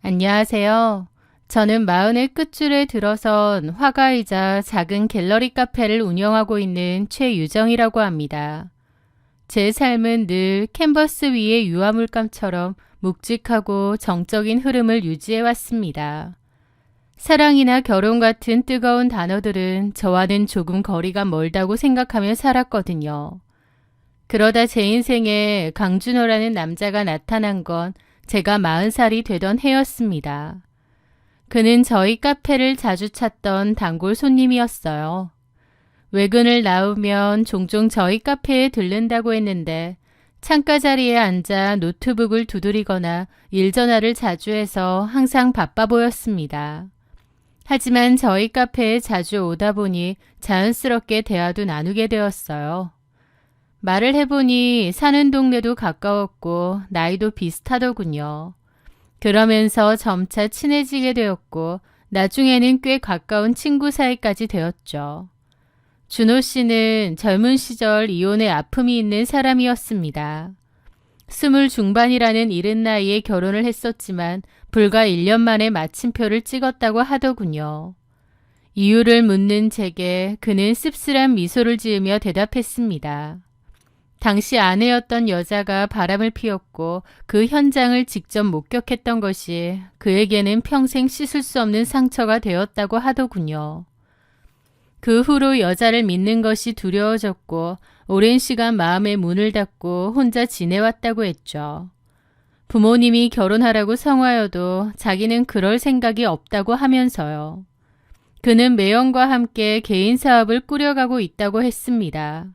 안녕하세요. 저는 마흔의 끝줄에 들어선 화가이자 작은 갤러리 카페를 운영하고 있는 최유정이라고 합니다. 제 삶은 늘 캔버스 위의 유화물감처럼 묵직하고 정적인 흐름을 유지해 왔습니다. 사랑이나 결혼 같은 뜨거운 단어들은 저와는 조금 거리가 멀다고 생각하며 살았거든요. 그러다 제 인생에 강준호라는 남자가 나타난 건 제가 40살이 되던 해였습니다. 그는 저희 카페를 자주 찾던 단골 손님이었어요. 외근을 나오면 종종 저희 카페에 들른다고 했는데 창가 자리에 앉아 노트북을 두드리거나 일전화를 자주 해서 항상 바빠 보였습니다. 하지만 저희 카페에 자주 오다 보니 자연스럽게 대화도 나누게 되었어요. 말을 해보니 사는 동네도 가까웠고 나이도 비슷하더군요. 그러면서 점차 친해지게 되었고 나중에는 꽤 가까운 친구 사이까지 되었죠. 준호 씨는 젊은 시절 이혼의 아픔이 있는 사람이었습니다. 20 중반이라는 이른 나이에 결혼을 했었지만 불과 1년 만에 마침표를 찍었다고 하더군요. 이유를 묻는 제게 그는 씁쓸한 미소를 지으며 대답했습니다. 당시 아내였던 여자가 바람을 피웠고 그 현장을 직접 목격했던 것이 그에게는 평생 씻을 수 없는 상처가 되었다고 하더군요. 그 후로 여자를 믿는 것이 두려워졌고 오랜 시간 마음의 문을 닫고 혼자 지내왔다고 했죠. 부모님이 결혼하라고 성화여도 자기는 그럴 생각이 없다고 하면서요. 그는 매형과 함께 개인 사업을 꾸려가고 있다고 했습니다.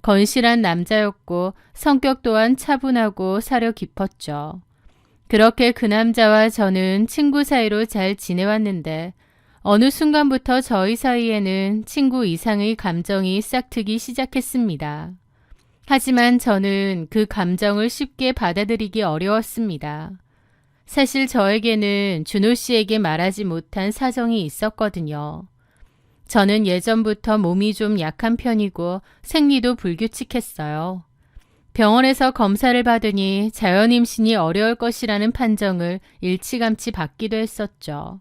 건실한 남자였고 성격 또한 차분하고 사려 깊었죠. 그렇게 그 남자와 저는 친구 사이로 잘 지내왔는데 어느 순간부터 저희 사이에는 친구 이상의 감정이 싹트기 시작했습니다. 하지만 저는 그 감정을 쉽게 받아들이기 어려웠습니다. 사실 저에게는 준호 씨에게 말하지 못한 사정이 있었거든요. 저는 예전부터 몸이 좀 약한 편이고 생리도 불규칙했어요. 병원에서 검사를 받으니 자연임신이 어려울 것이라는 판정을 일찌감치 받기도 했었죠.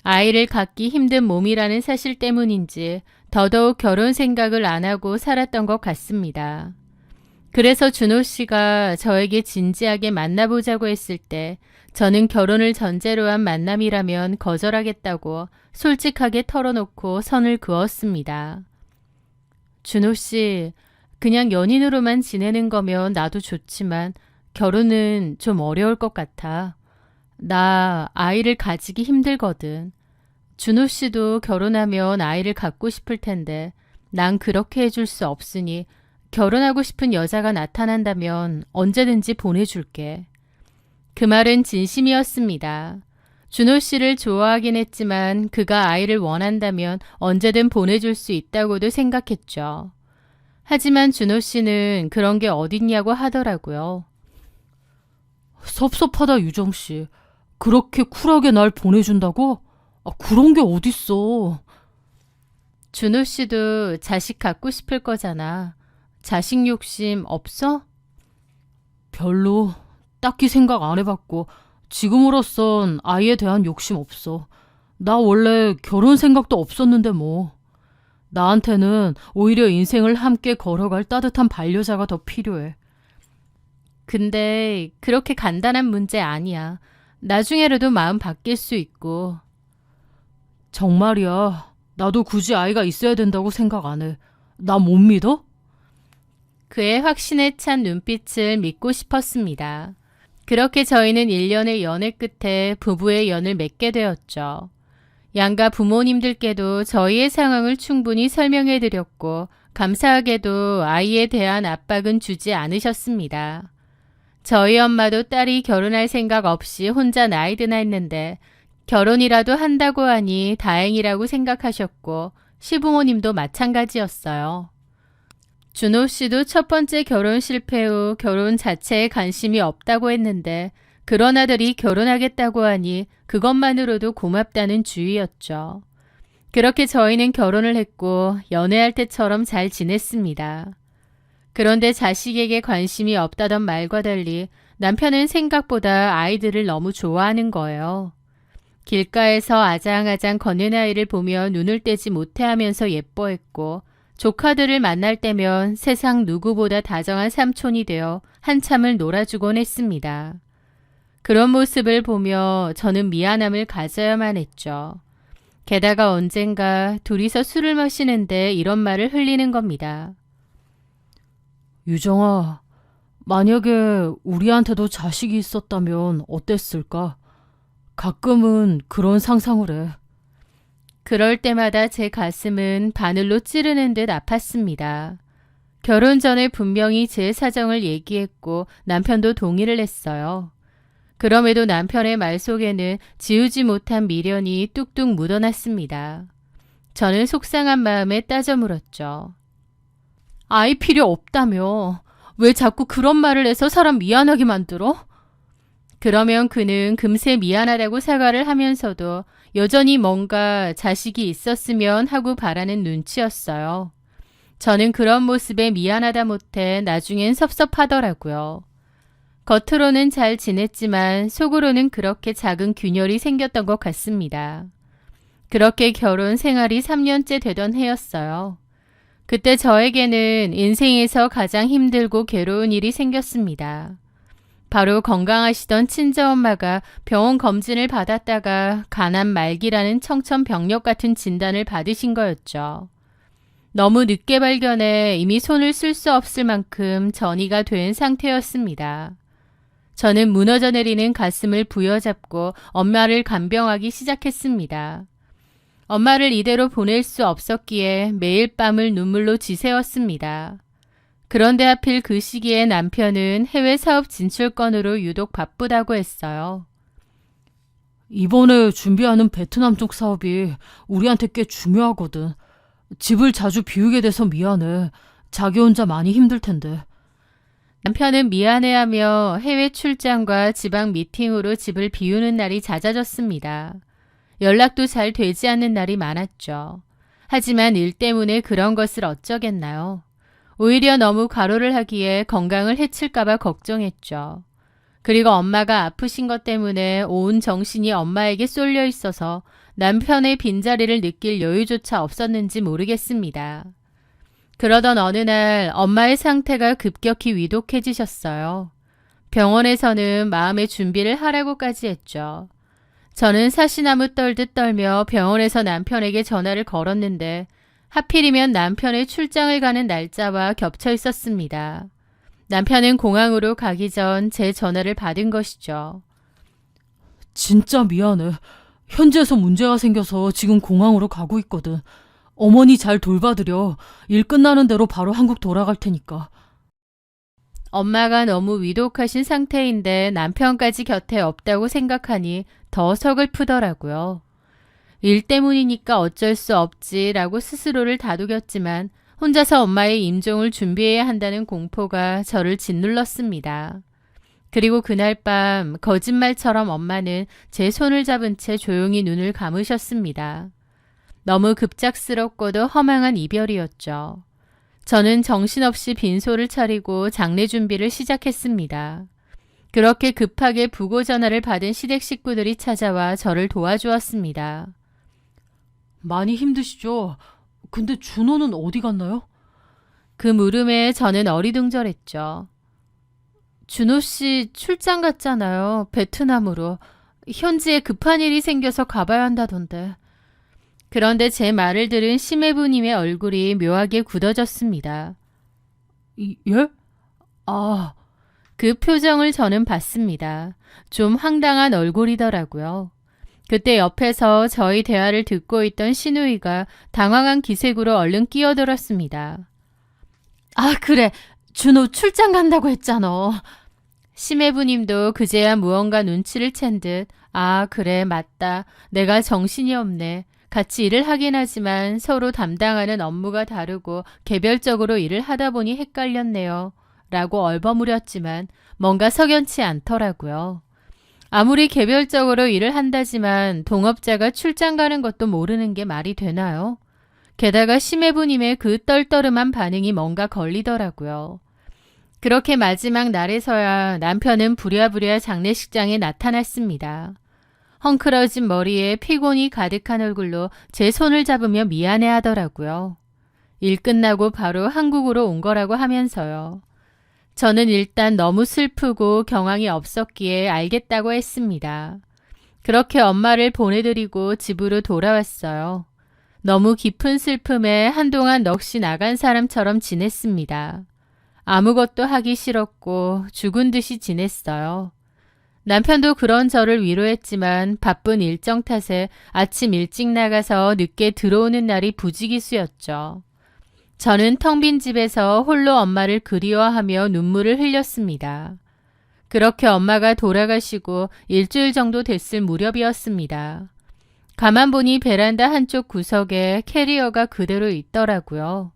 아이를 갖기 힘든 몸이라는 사실 때문인지 더더욱 결혼 생각을 안 하고 살았던 것 같습니다. 그래서 준호 씨가 저에게 진지하게 만나보자고 했을 때 저는 결혼을 전제로 한 만남이라면 거절하겠다고 솔직하게 털어놓고 선을 그었습니다. 준호 씨, 그냥 연인으로만 지내는 거면 나도 좋지만 결혼은 좀 어려울 것 같아. 나 아이를 가지기 힘들거든. 준호 씨도 결혼하면 아이를 갖고 싶을 텐데 난 그렇게 해줄 수 없으니 결혼하고 싶은 여자가 나타난다면 언제든지 보내줄게. 그 말은 진심이었습니다. 준호 씨를 좋아하긴 했지만 그가 아이를 원한다면 언제든 보내줄 수 있다고도 생각했죠. 하지만 준호 씨는 그런 게 어딨냐고 하더라고요. 섭섭하다 유정 씨. 그렇게 쿨하게 날 보내준다고? 그런 게 어딨어. 준호 씨도 자식 갖고 싶을 거잖아. 자식 욕심 없어? 별로 딱히 생각 안 해봤고 지금으로선 아이에 대한 욕심 없어. 나 원래 결혼 생각도 없었는데 뭐. 나한테는 오히려 인생을 함께 걸어갈 따뜻한 반려자가 더 필요해. 근데 그렇게 간단한 문제 아니야. 나중에라도 마음 바뀔 수 있고. 정말이야. 나도 굳이 아이가 있어야 된다고 생각 안 해. 나 못 믿어? 그의 확신에 찬 눈빛을 믿고 싶었습니다. 그렇게 저희는 1년의 연애 끝에 부부의 연을 맺게 되었죠. 양가 부모님들께도 저희의 상황을 충분히 설명해 드렸고 감사하게도 아이에 대한 압박은 주지 않으셨습니다. 저희 엄마도 딸이 결혼할 생각 없이 혼자 나이드나 했는데 결혼이라도 한다고 하니 다행이라고 생각하셨고 시부모님도 마찬가지였어요. 준호 씨도 첫 번째 결혼 실패 후 결혼 자체에 관심이 없다고 했는데 그런 아들이 결혼하겠다고 하니 그것만으로도 고맙다는 주의였죠. 그렇게 저희는 결혼을 했고 연애할 때처럼 잘 지냈습니다. 그런데 자식에게 관심이 없다던 말과 달리 남편은 생각보다 아이들을 너무 좋아하는 거예요. 길가에서 아장아장 걷는 아이를 보며 눈을 떼지 못해 하면서 예뻐했고 조카들을 만날 때면 세상 누구보다 다정한 삼촌이 되어 한참을 놀아주곤 했습니다. 그런 모습을 보며 저는 미안함을 가져야만 했죠. 게다가 언젠가 둘이서 술을 마시는데 이런 말을 흘리는 겁니다. 유정아, 만약에 우리한테도 자식이 있었다면 어땠을까? 가끔은 그런 상상을 해. 그럴 때마다 제 가슴은 바늘로 찌르는 듯 아팠습니다. 결혼 전에 분명히 제 사정을 얘기했고 남편도 동의를 했어요. 그럼에도 남편의 말 속에는 지우지 못한 미련이 뚝뚝 묻어났습니다. 저는 속상한 마음에 따져 물었죠. 아이 필요 없다며. 왜 자꾸 그런 말을 해서 사람 미안하게 만들어? 그러면 그는 금세 미안하다고 사과를 하면서도 여전히 뭔가 자식이 있었으면 하고 바라는 눈치였어요. 저는 그런 모습에 미안하다 못해 나중엔 섭섭하더라고요. 겉으로는 잘 지냈지만 속으로는 그렇게 작은 균열이 생겼던 것 같습니다. 그렇게 결혼 생활이 3년째 되던 해였어요. 그때 저에게는 인생에서 가장 힘들고 괴로운 일이 생겼습니다. 바로 건강하시던 친정엄마가 병원 검진을 받았다가 간암 말기라는 청천벽력 같은 진단을 받으신 거였죠. 너무 늦게 발견해 이미 손을 쓸 수 없을 만큼 전이가 된 상태였습니다. 저는 무너져 내리는 가슴을 부여잡고 엄마를 간병하기 시작했습니다. 엄마를 이대로 보낼 수 없었기에 매일 밤을 눈물로 지새웠습니다. 그런데 하필 그 시기에 남편은 해외 사업 진출권으로 유독 바쁘다고 했어요. 이번에 준비하는 베트남 쪽 사업이 우리한테 꽤 중요하거든. 집을 자주 비우게 돼서 미안해. 자기 혼자 많이 힘들 텐데. 남편은 미안해하며 해외 출장과 지방 미팅으로 집을 비우는 날이 잦아졌습니다. 연락도 잘 되지 않는 날이 많았죠. 하지만 일 때문에 그런 것을 어쩌겠나요? 오히려 너무 과로를 하기에 건강을 해칠까봐 걱정했죠. 그리고 엄마가 아프신 것 때문에 온 정신이 엄마에게 쏠려 있어서 남편의 빈자리를 느낄 여유조차 없었는지 모르겠습니다. 그러던 어느 날 엄마의 상태가 급격히 위독해지셨어요. 병원에서는 마음의 준비를 하라고까지 했죠. 저는 사시나무 떨듯 떨며 병원에서 남편에게 전화를 걸었는데 하필이면 남편의 출장을 가는 날짜와 겹쳐 있었습니다. 남편은 공항으로 가기 전 제 전화를 받은 것이죠. 진짜 미안해. 현지에서 문제가 생겨서 지금 공항으로 가고 있거든. 어머니 잘 돌봐드려. 일 끝나는 대로 바로 한국 돌아갈 테니까. 엄마가 너무 위독하신 상태인데 남편까지 곁에 없다고 생각하니 더 서글프더라고요. 일 때문이니까 어쩔 수 없지라고 스스로를 다독였지만 혼자서 엄마의 임종을 준비해야 한다는 공포가 저를 짓눌렀습니다. 그리고 그날 밤 거짓말처럼 엄마는 제 손을 잡은 채 조용히 눈을 감으셨습니다. 너무 급작스럽고도 허망한 이별이었죠. 저는 정신없이 빈소를 차리고 장례 준비를 시작했습니다. 그렇게 급하게 부고 전화를 받은 시댁 식구들이 찾아와 저를 도와주었습니다. 많이 힘드시죠? 근데 준호는 어디 갔나요? 그 물음에 저는 어리둥절했죠. 준호 씨 출장 갔잖아요. 베트남으로. 현지에 급한 일이 생겨서 가봐야 한다던데. 그런데 제 말을 들은 심해부님의 얼굴이 묘하게 굳어졌습니다. 예? 그 표정을 저는 봤습니다. 좀 황당한 얼굴이더라고요. 그때 옆에서 저희 대화를 듣고 있던 신우이가 당황한 기색으로 얼른 끼어들었습니다. 그래. 준호 출장 간다고 했잖아. 심해부님도 그제야 무언가 눈치를 챈 듯 그래 맞다. 내가 정신이 없네. 같이 일을 하긴 하지만 서로 담당하는 업무가 다르고 개별적으로 일을 하다 보니 헷갈렸네요. 라고 얼버무렸지만 뭔가 석연치 않더라고요. 아무리 개별적으로 일을 한다지만 동업자가 출장 가는 것도 모르는 게 말이 되나요? 게다가 심해부님의 그 떨떠름한 반응이 뭔가 걸리더라고요. 그렇게 마지막 날에서야 남편은 부랴부랴 장례식장에 나타났습니다. 헝클어진 머리에 피곤이 가득한 얼굴로 제 손을 잡으며 미안해 하더라고요. 일 끝나고 바로 한국으로 온 거라고 하면서요. 저는 일단 너무 슬프고 경황이 없었기에 알겠다고 했습니다. 그렇게 엄마를 보내드리고 집으로 돌아왔어요. 너무 깊은 슬픔에 한동안 넋이 나간 사람처럼 지냈습니다. 아무것도 하기 싫었고 죽은 듯이 지냈어요. 남편도 그런 저를 위로했지만 바쁜 일정 탓에 아침 일찍 나가서 늦게 들어오는 날이 부지기수였죠. 저는 텅 빈 집에서 홀로 엄마를 그리워하며 눈물을 흘렸습니다. 그렇게 엄마가 돌아가시고 일주일 정도 됐을 무렵이었습니다. 가만 보니 베란다 한쪽 구석에 캐리어가 그대로 있더라고요.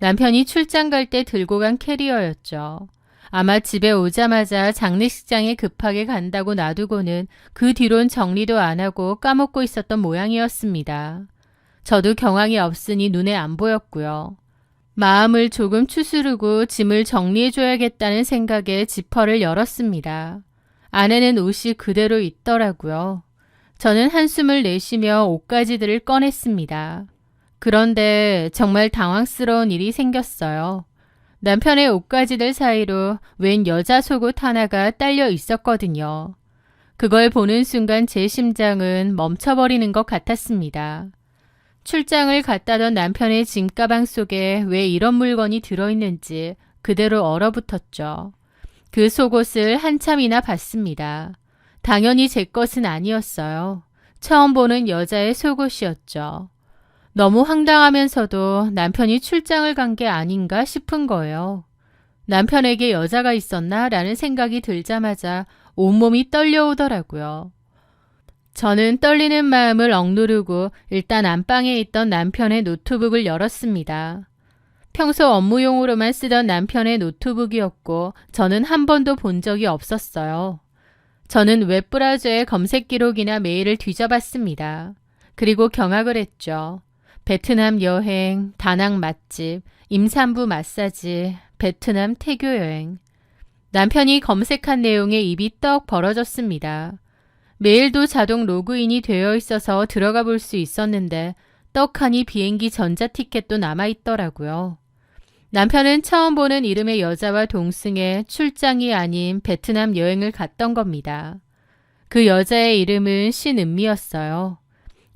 남편이 출장 갈 때 들고 간 캐리어였죠. 아마 집에 오자마자 장례식장에 급하게 간다고 놔두고는 그 뒤론 정리도 안 하고 까먹고 있었던 모양이었습니다. 저도 경황이 없으니 눈에 안 보였고요. 마음을 조금 추스르고 짐을 정리해줘야겠다는 생각에 지퍼를 열었습니다. 안에는 옷이 그대로 있더라고요. 저는 한숨을 내쉬며 옷가지들을 꺼냈습니다. 그런데 정말 당황스러운 일이 생겼어요. 남편의 옷가지들 사이로 웬 여자 속옷 하나가 딸려 있었거든요. 그걸 보는 순간 제 심장은 멈춰버리는 것 같았습니다. 출장을 갔다던 남편의 짐가방 속에 왜 이런 물건이 들어있는지 그대로 얼어붙었죠. 그 속옷을 한참이나 봤습니다. 당연히 제 것은 아니었어요. 처음 보는 여자의 속옷이었죠. 너무 황당하면서도 남편이 출장을 간 게 아닌가 싶은 거예요. 남편에게 여자가 있었나 라는 생각이 들자마자 온몸이 떨려오더라고요. 저는 떨리는 마음을 억누르고 일단 안방에 있던 남편의 노트북을 열었습니다. 평소 업무용으로만 쓰던 남편의 노트북이었고 저는 한 번도 본 적이 없었어요. 저는 웹브라우저의 검색 기록이나 메일을 뒤져봤습니다. 그리고 경악을 했죠. 베트남 여행, 다낭 맛집, 임산부 마사지, 베트남 태교 여행. 남편이 검색한 내용에 입이 떡 벌어졌습니다. 메일도 자동 로그인이 되어 있어서 들어가 볼 수 있었는데 떡하니 비행기 전자티켓도 남아있더라고요. 남편은 처음 보는 이름의 여자와 동승에 출장이 아닌 베트남 여행을 갔던 겁니다. 그 여자의 이름은 신은미였어요.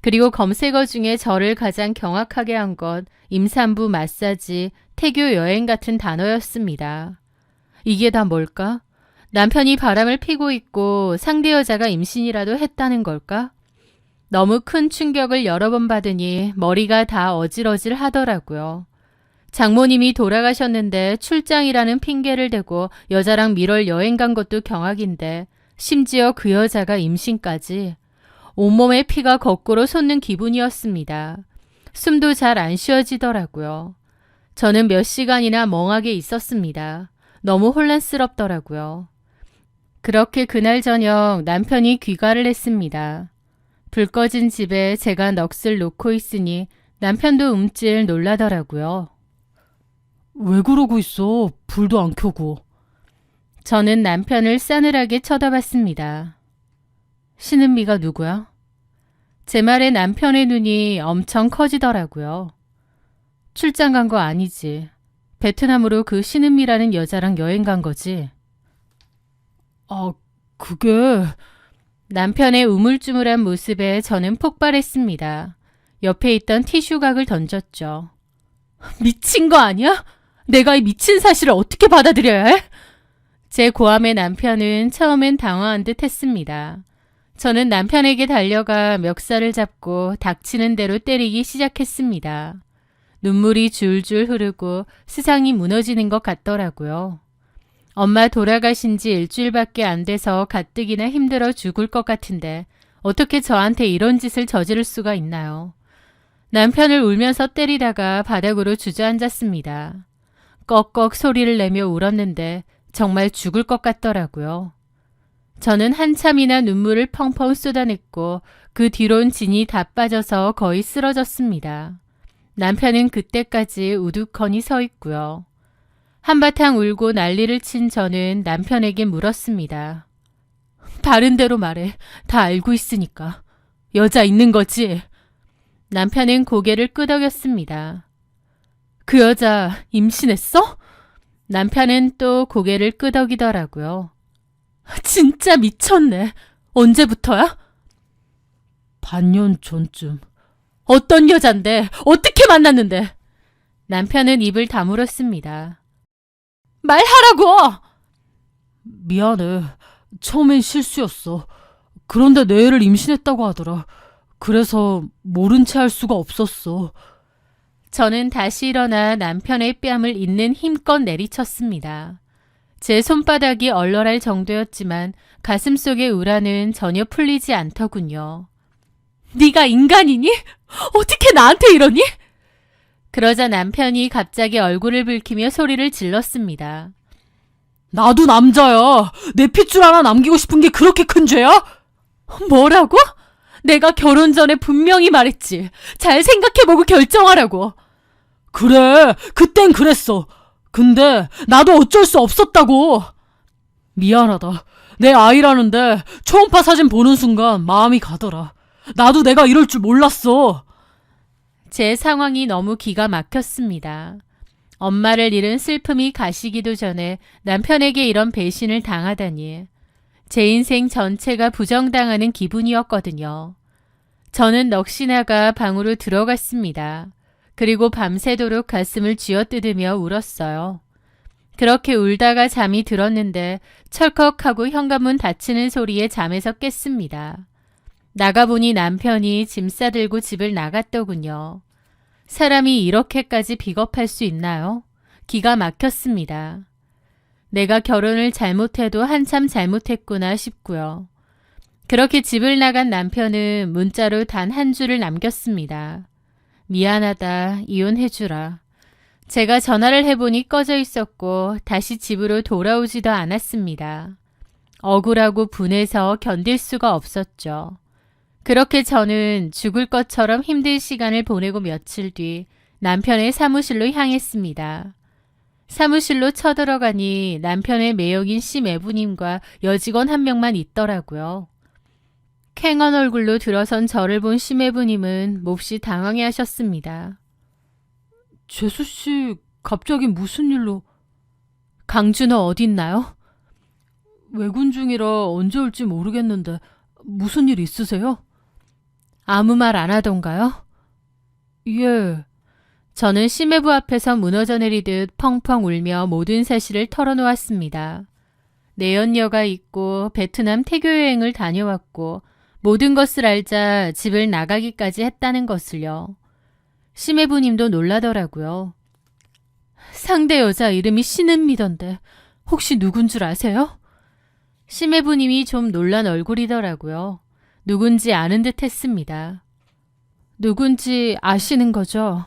그리고 검색어 중에 저를 가장 경악하게 한 것 임산부 마사지, 태교 여행 같은 단어였습니다. 이게 다 뭘까? 남편이 바람을 피고 있고 상대 여자가 임신이라도 했다는 걸까? 너무 큰 충격을 여러 번 받으니 머리가 다 어질어질 하더라고요. 장모님이 돌아가셨는데 출장이라는 핑계를 대고 여자랑 1월 여행 간 것도 경악인데 심지어 그 여자가 임신까지. 온몸에 피가 거꾸로 솟는 기분이었습니다. 숨도 잘 안 쉬어지더라고요. 저는 몇 시간이나 멍하게 있었습니다. 너무 혼란스럽더라고요. 그렇게 그날 저녁 남편이 귀가를 했습니다. 불 꺼진 집에 제가 넋을 놓고 있으니 남편도 움찔 놀라더라고요. 왜 그러고 있어? 불도 안 켜고. 저는 남편을 싸늘하게 쳐다봤습니다. 신은미가 누구야? 제 말에 남편의 눈이 엄청 커지더라고요. 출장 간 거 아니지. 베트남으로 그 신은미라는 여자랑 여행 간 거지. 아, 그게... 남편의 우물쭈물한 모습에 저는 폭발했습니다. 옆에 있던 티슈각을 던졌죠. 미친 거 아니야? 내가 이 미친 사실을 어떻게 받아들여야 해? 제 고함에 남편은 처음엔 당황한 듯 했습니다. 저는 남편에게 달려가 멱살을 잡고 닥치는 대로 때리기 시작했습니다. 눈물이 줄줄 흐르고 세상이 무너지는 것 같더라고요. 엄마 돌아가신 지 일주일밖에 안 돼서 가뜩이나 힘들어 죽을 것 같은데 어떻게 저한테 이런 짓을 저지를 수가 있나요? 남편을 울면서 때리다가 바닥으로 주저앉았습니다. 꺽꺽 소리를 내며 울었는데 정말 죽을 것 같더라고요. 저는 한참이나 눈물을 펑펑 쏟아냈고 그 뒤론 진이 다 빠져서 거의 쓰러졌습니다. 남편은 그때까지 우두커니 서 있고요. 한바탕 울고 난리를 친 저는 남편에게 물었습니다. 바른 대로 말해. 다 알고 있으니까. 여자 있는 거지? 남편은 고개를 끄덕였습니다. 그 여자 임신했어? 남편은 또 고개를 끄덕이더라고요. 진짜 미쳤네. 언제부터야? 반년 전쯤. 어떤 여잔데? 어떻게 만났는데? 남편은 입을 다물었습니다. 말하라고! 미안해. 처음엔 실수였어. 그런데 내 애를 임신했다고 하더라. 그래서 모른 채 할 수가 없었어. 저는 다시 일어나 남편의 뺨을 있는 힘껏 내리쳤습니다. 제 손바닥이 얼얼할 정도였지만 가슴속의 우라는 전혀 풀리지 않더군요. 네가 인간이니? 어떻게 나한테 이러니? 그러자 남편이 갑자기 얼굴을 붉히며 소리를 질렀습니다. 나도 남자야. 내 핏줄 하나 남기고 싶은 게 그렇게 큰 죄야? 뭐라고? 내가 결혼 전에 분명히 말했지. 잘 생각해보고 결정하라고. 그래, 그땐 그랬어. 근데 나도 어쩔 수 없었다고. 미안하다. 내 아이라는데 초음파 사진 보는 순간 마음이 가더라. 나도 내가 이럴 줄 몰랐어. 제 상황이 너무 기가 막혔습니다. 엄마를 잃은 슬픔이 가시기도 전에 남편에게 이런 배신을 당하다니. 제 인생 전체가 부정당하는 기분이었거든요. 저는 넋이 나가 방으로 들어갔습니다. 그리고 밤새도록 가슴을 쥐어뜯으며 울었어요. 그렇게 울다가 잠이 들었는데 철컥하고 현관문 닫히는 소리에 잠에서 깼습니다. 나가보니 남편이 짐 싸들고 집을 나갔더군요. 사람이 이렇게까지 비겁할 수 있나요? 기가 막혔습니다. 내가 결혼을 잘못해도 한참 잘못했구나 싶고요. 그렇게 집을 나간 남편은 문자로 단 한 줄을 남겼습니다. 미안하다, 이혼해주라. 제가 전화를 해보니 꺼져 있었고 다시 집으로 돌아오지도 않았습니다. 억울하고 분해서 견딜 수가 없었죠. 그렇게 저는 죽을 것처럼 힘든 시간을 보내고 며칠 뒤 남편의 사무실로 향했습니다. 사무실로 쳐들어가니 남편의 매형인 심애부님과 여직원 한 명만 있더라고요. 캥한 얼굴로 들어선 저를 본 심애부님은 몹시 당황해 하셨습니다. 재수씨, 갑자기 무슨 일로? 강준호 어딨나요? 외군 중이라 언제 올지 모르겠는데 무슨 일 있으세요? 아무 말 안 하던가요? 예. 저는 심해부 앞에서 무너져 내리듯 펑펑 울며 모든 사실을 털어놓았습니다. 내연녀가 있고 베트남 태교여행을 다녀왔고 모든 것을 알자 집을 나가기까지 했다는 것을요. 심해부님도 놀라더라고요. 상대 여자 이름이 신은미던데 혹시 누군 줄 아세요? 심해부님이 좀 놀란 얼굴이더라고요. 누군지 아는 듯 했습니다. 누군지 아시는 거죠?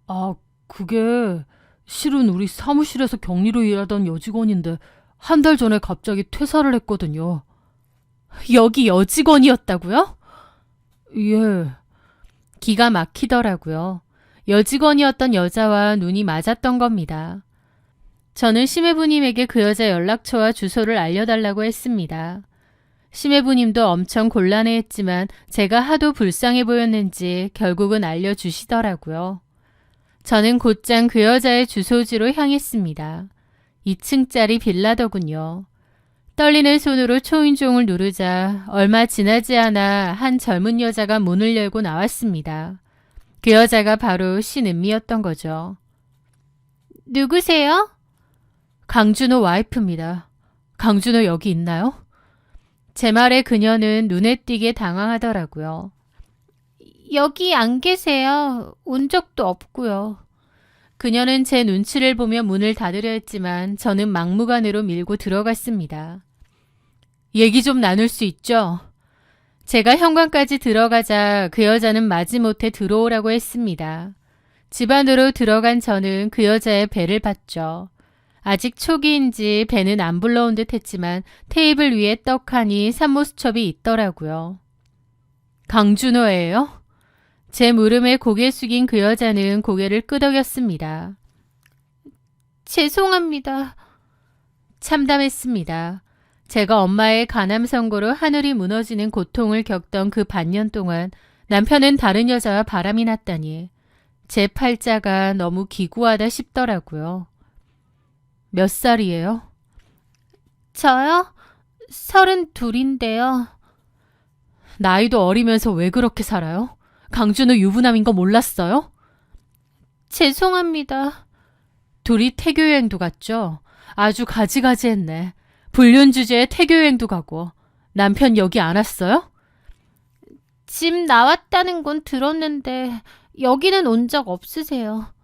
아, 그게 실은 우리 사무실에서 격리로 일하던 여직원인데 한 달 전에 갑자기 퇴사를 했거든요. 여기 여직원이었다고요? 예. 기가 막히더라고요. 여직원이었던 여자와 눈이 맞았던 겁니다. 저는 심해부님에게 그 여자 연락처와 주소를 알려달라고 했습니다. 심해부님도 엄청 곤란해했지만 제가 하도 불쌍해 보였는지 결국은 알려주시더라고요. 저는 곧장 그 여자의 주소지로 향했습니다. 2층짜리 빌라더군요. 떨리는 손으로 초인종을 누르자 얼마 지나지 않아 한 젊은 여자가 문을 열고 나왔습니다. 그 여자가 바로 신은미였던 거죠. 누구세요? 강준호 와이프입니다. 강준호 여기 있나요? 제 말에 그녀는 눈에 띄게 당황하더라고요. 여기 안 계세요. 온 적도 없고요. 그녀는 제 눈치를 보며 문을 닫으려 했지만 저는 막무가내로 밀고 들어갔습니다. 얘기 좀 나눌 수 있죠? 제가 현관까지 들어가자 그 여자는 마지못해 들어오라고 했습니다. 집 안으로 들어간 저는 그 여자의 배를 봤죠. 아직 초기인지 배는 안 불러온 듯 했지만 테이블 위에 떡하니 산모수첩이 있더라고요. 강준호예요? 제 물음에 고개 숙인 그 여자는 고개를 끄덕였습니다. 죄송합니다. 참담했습니다. 제가 엄마의 간암 선고로 하늘이 무너지는 고통을 겪던 그 반년 동안 남편은 다른 여자와 바람이 났다니 제 팔자가 너무 기구하다 싶더라고요. 몇 살이에요? 저요? 32인데요. 나이도 어리면서 왜 그렇게 살아요? 강준호 유부남인 거 몰랐어요? 죄송합니다. 둘이 태교여행도 갔죠? 아주 가지가지했네. 불륜 주제에 태교여행도 가고. 남편 여기 안 왔어요? 집 나왔다는 건 들었는데 여기는 온 적 없으세요.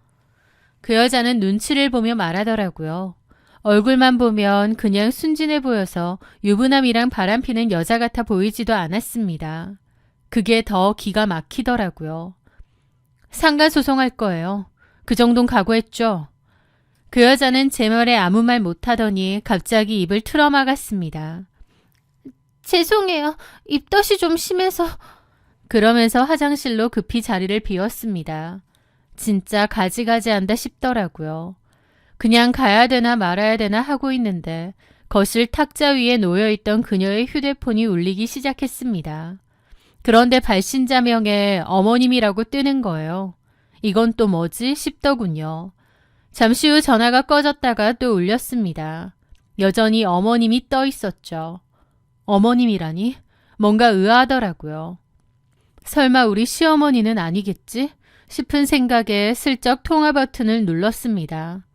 그 여자는 눈치를 보며 말하더라고요. 얼굴만 보면 그냥 순진해 보여서 유부남이랑 바람피는 여자 같아 보이지도 않았습니다. 그게 더 기가 막히더라고요. 상가 소송할 거예요. 그 정도는 각오했죠. 그 여자는 제 말에 아무 말 못하더니 갑자기 입을 틀어막았습니다. 죄송해요. 입덧이 좀 심해서. 그러면서 화장실로 급히 자리를 비웠습니다. 진짜 가지가지한다 싶더라고요. 그냥 가야 되나 말아야 되나 하고 있는데 거실 탁자 위에 놓여있던 그녀의 휴대폰이 울리기 시작했습니다. 그런데 발신자명에 어머님이라고 뜨는 거예요. 이건 또 뭐지 싶더군요. 잠시 후 전화가 꺼졌다가 또 울렸습니다. 여전히 어머님이 떠 있었죠. 어머님이라니? 뭔가 의아하더라고요. 설마 우리 시어머니는 아니겠지? 싶은 생각에 슬쩍 통화 버튼을 눌렀습니다.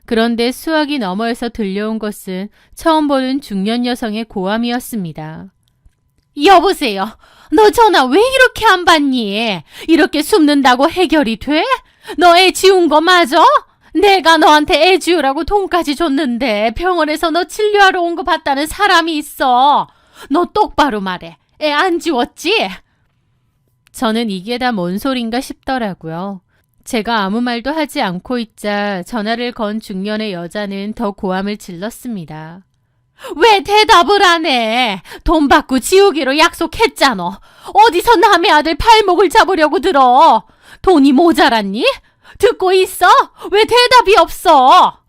그런데 수화기 너머에서 들려온 것은 처음 보는 중년 여성의 고함이었습니다. 여보세요. 너 전화 왜 이렇게 안 받니? 이렇게 숨는다고 해결이 돼? 너 애 지운 거 맞아? 내가 너한테 애 지우라고 돈까지 줬는데 병원에서 너 진료하러 온 거 봤다는 사람이 있어. 너 똑바로 말해. 애 안 지웠지? 저는 이게 다 뭔 소린가 싶더라고요. 제가 아무 말도 하지 않고 있자 전화를 건 중년의 여자는 더 고함을 질렀습니다. 왜 대답을 안 해? 돈 받고 지우기로 약속했잖아. 어디서 남의 아들 팔목을 잡으려고 들어? 돈이 모자랐니? 듣고 있어? 왜 대답이 없어?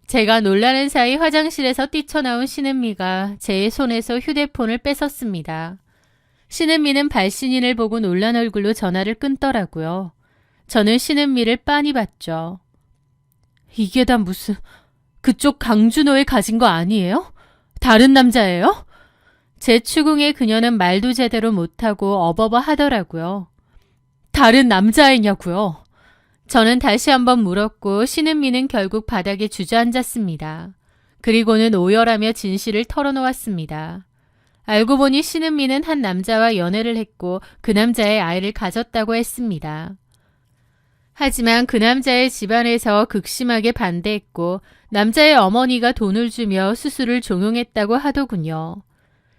제가 놀라는 사이 화장실에서 뛰쳐나온 신은미가 제 손에서 휴대폰을 뺏었습니다. 신은미는 발신인을 보고 놀란 얼굴로 전화를 끊더라고요. 저는 신은미를 빤히 봤죠. 이게 다 무슨 그쪽 강준호의 가진 거 아니에요? 다른 남자예요? 제 추궁에 그녀는 말도 제대로 못하고 어버버 하더라고요. 다른 남자애냐고요? 저는 다시 한번 물었고 신은미는 결국 바닥에 주저앉았습니다. 그리고는 오열하며 진실을 털어놓았습니다. 알고 보니 신은미는 한 남자와 연애를 했고 그 남자의 아이를 가졌다고 했습니다. 하지만 그 남자의 집안에서 극심하게 반대했고 남자의 어머니가 돈을 주며 수술을 종용했다고 하더군요.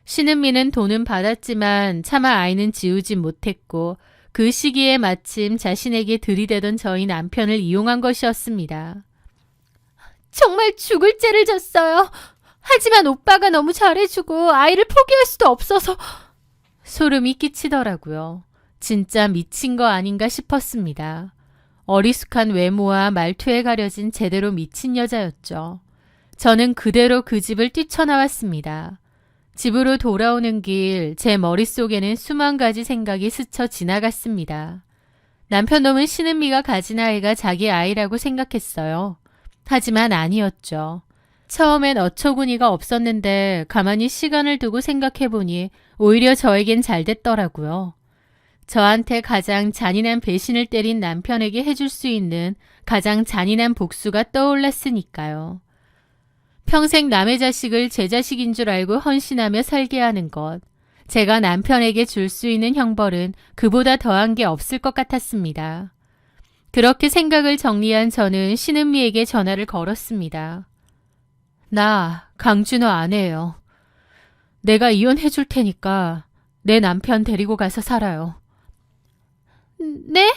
신은미는 돈은 받았지만 차마 아이는 지우지 못했고 그 시기에 마침 자신에게 들이대던 저희 남편을 이용한 것이었습니다. 정말 죽을 죄를 졌어요. 하지만 오빠가 너무 잘해주고 아이를 포기할 수도 없어서 소름이 끼치더라고요. 진짜 미친 거 아닌가 싶었습니다. 어리숙한 외모와 말투에 가려진 제대로 미친 여자였죠. 저는 그대로 그 집을 뛰쳐나왔습니다. 집으로 돌아오는 길 제 머릿속에는 수만 가지 생각이 스쳐 지나갔습니다. 남편 놈은 신은미가 가진 아이가 자기 아이라고 생각했어요. 하지만 아니었죠. 처음엔 어처구니가 없었는데 가만히 시간을 두고 생각해보니 오히려 저에겐 잘 됐더라고요. 저한테 가장 잔인한 배신을 때린 남편에게 해줄 수 있는 가장 잔인한 복수가 떠올랐으니까요. 평생 남의 자식을 제 자식인 줄 알고 헌신하며 살게 하는 것. 제가 남편에게 줄 수 있는 형벌은 그보다 더한 게 없을 것 같았습니다. 그렇게 생각을 정리한 저는 신은미에게 전화를 걸었습니다. 나 강준호 아내예요. 내가 이혼해 줄 테니까 내 남편 데리고 가서 살아요. 네?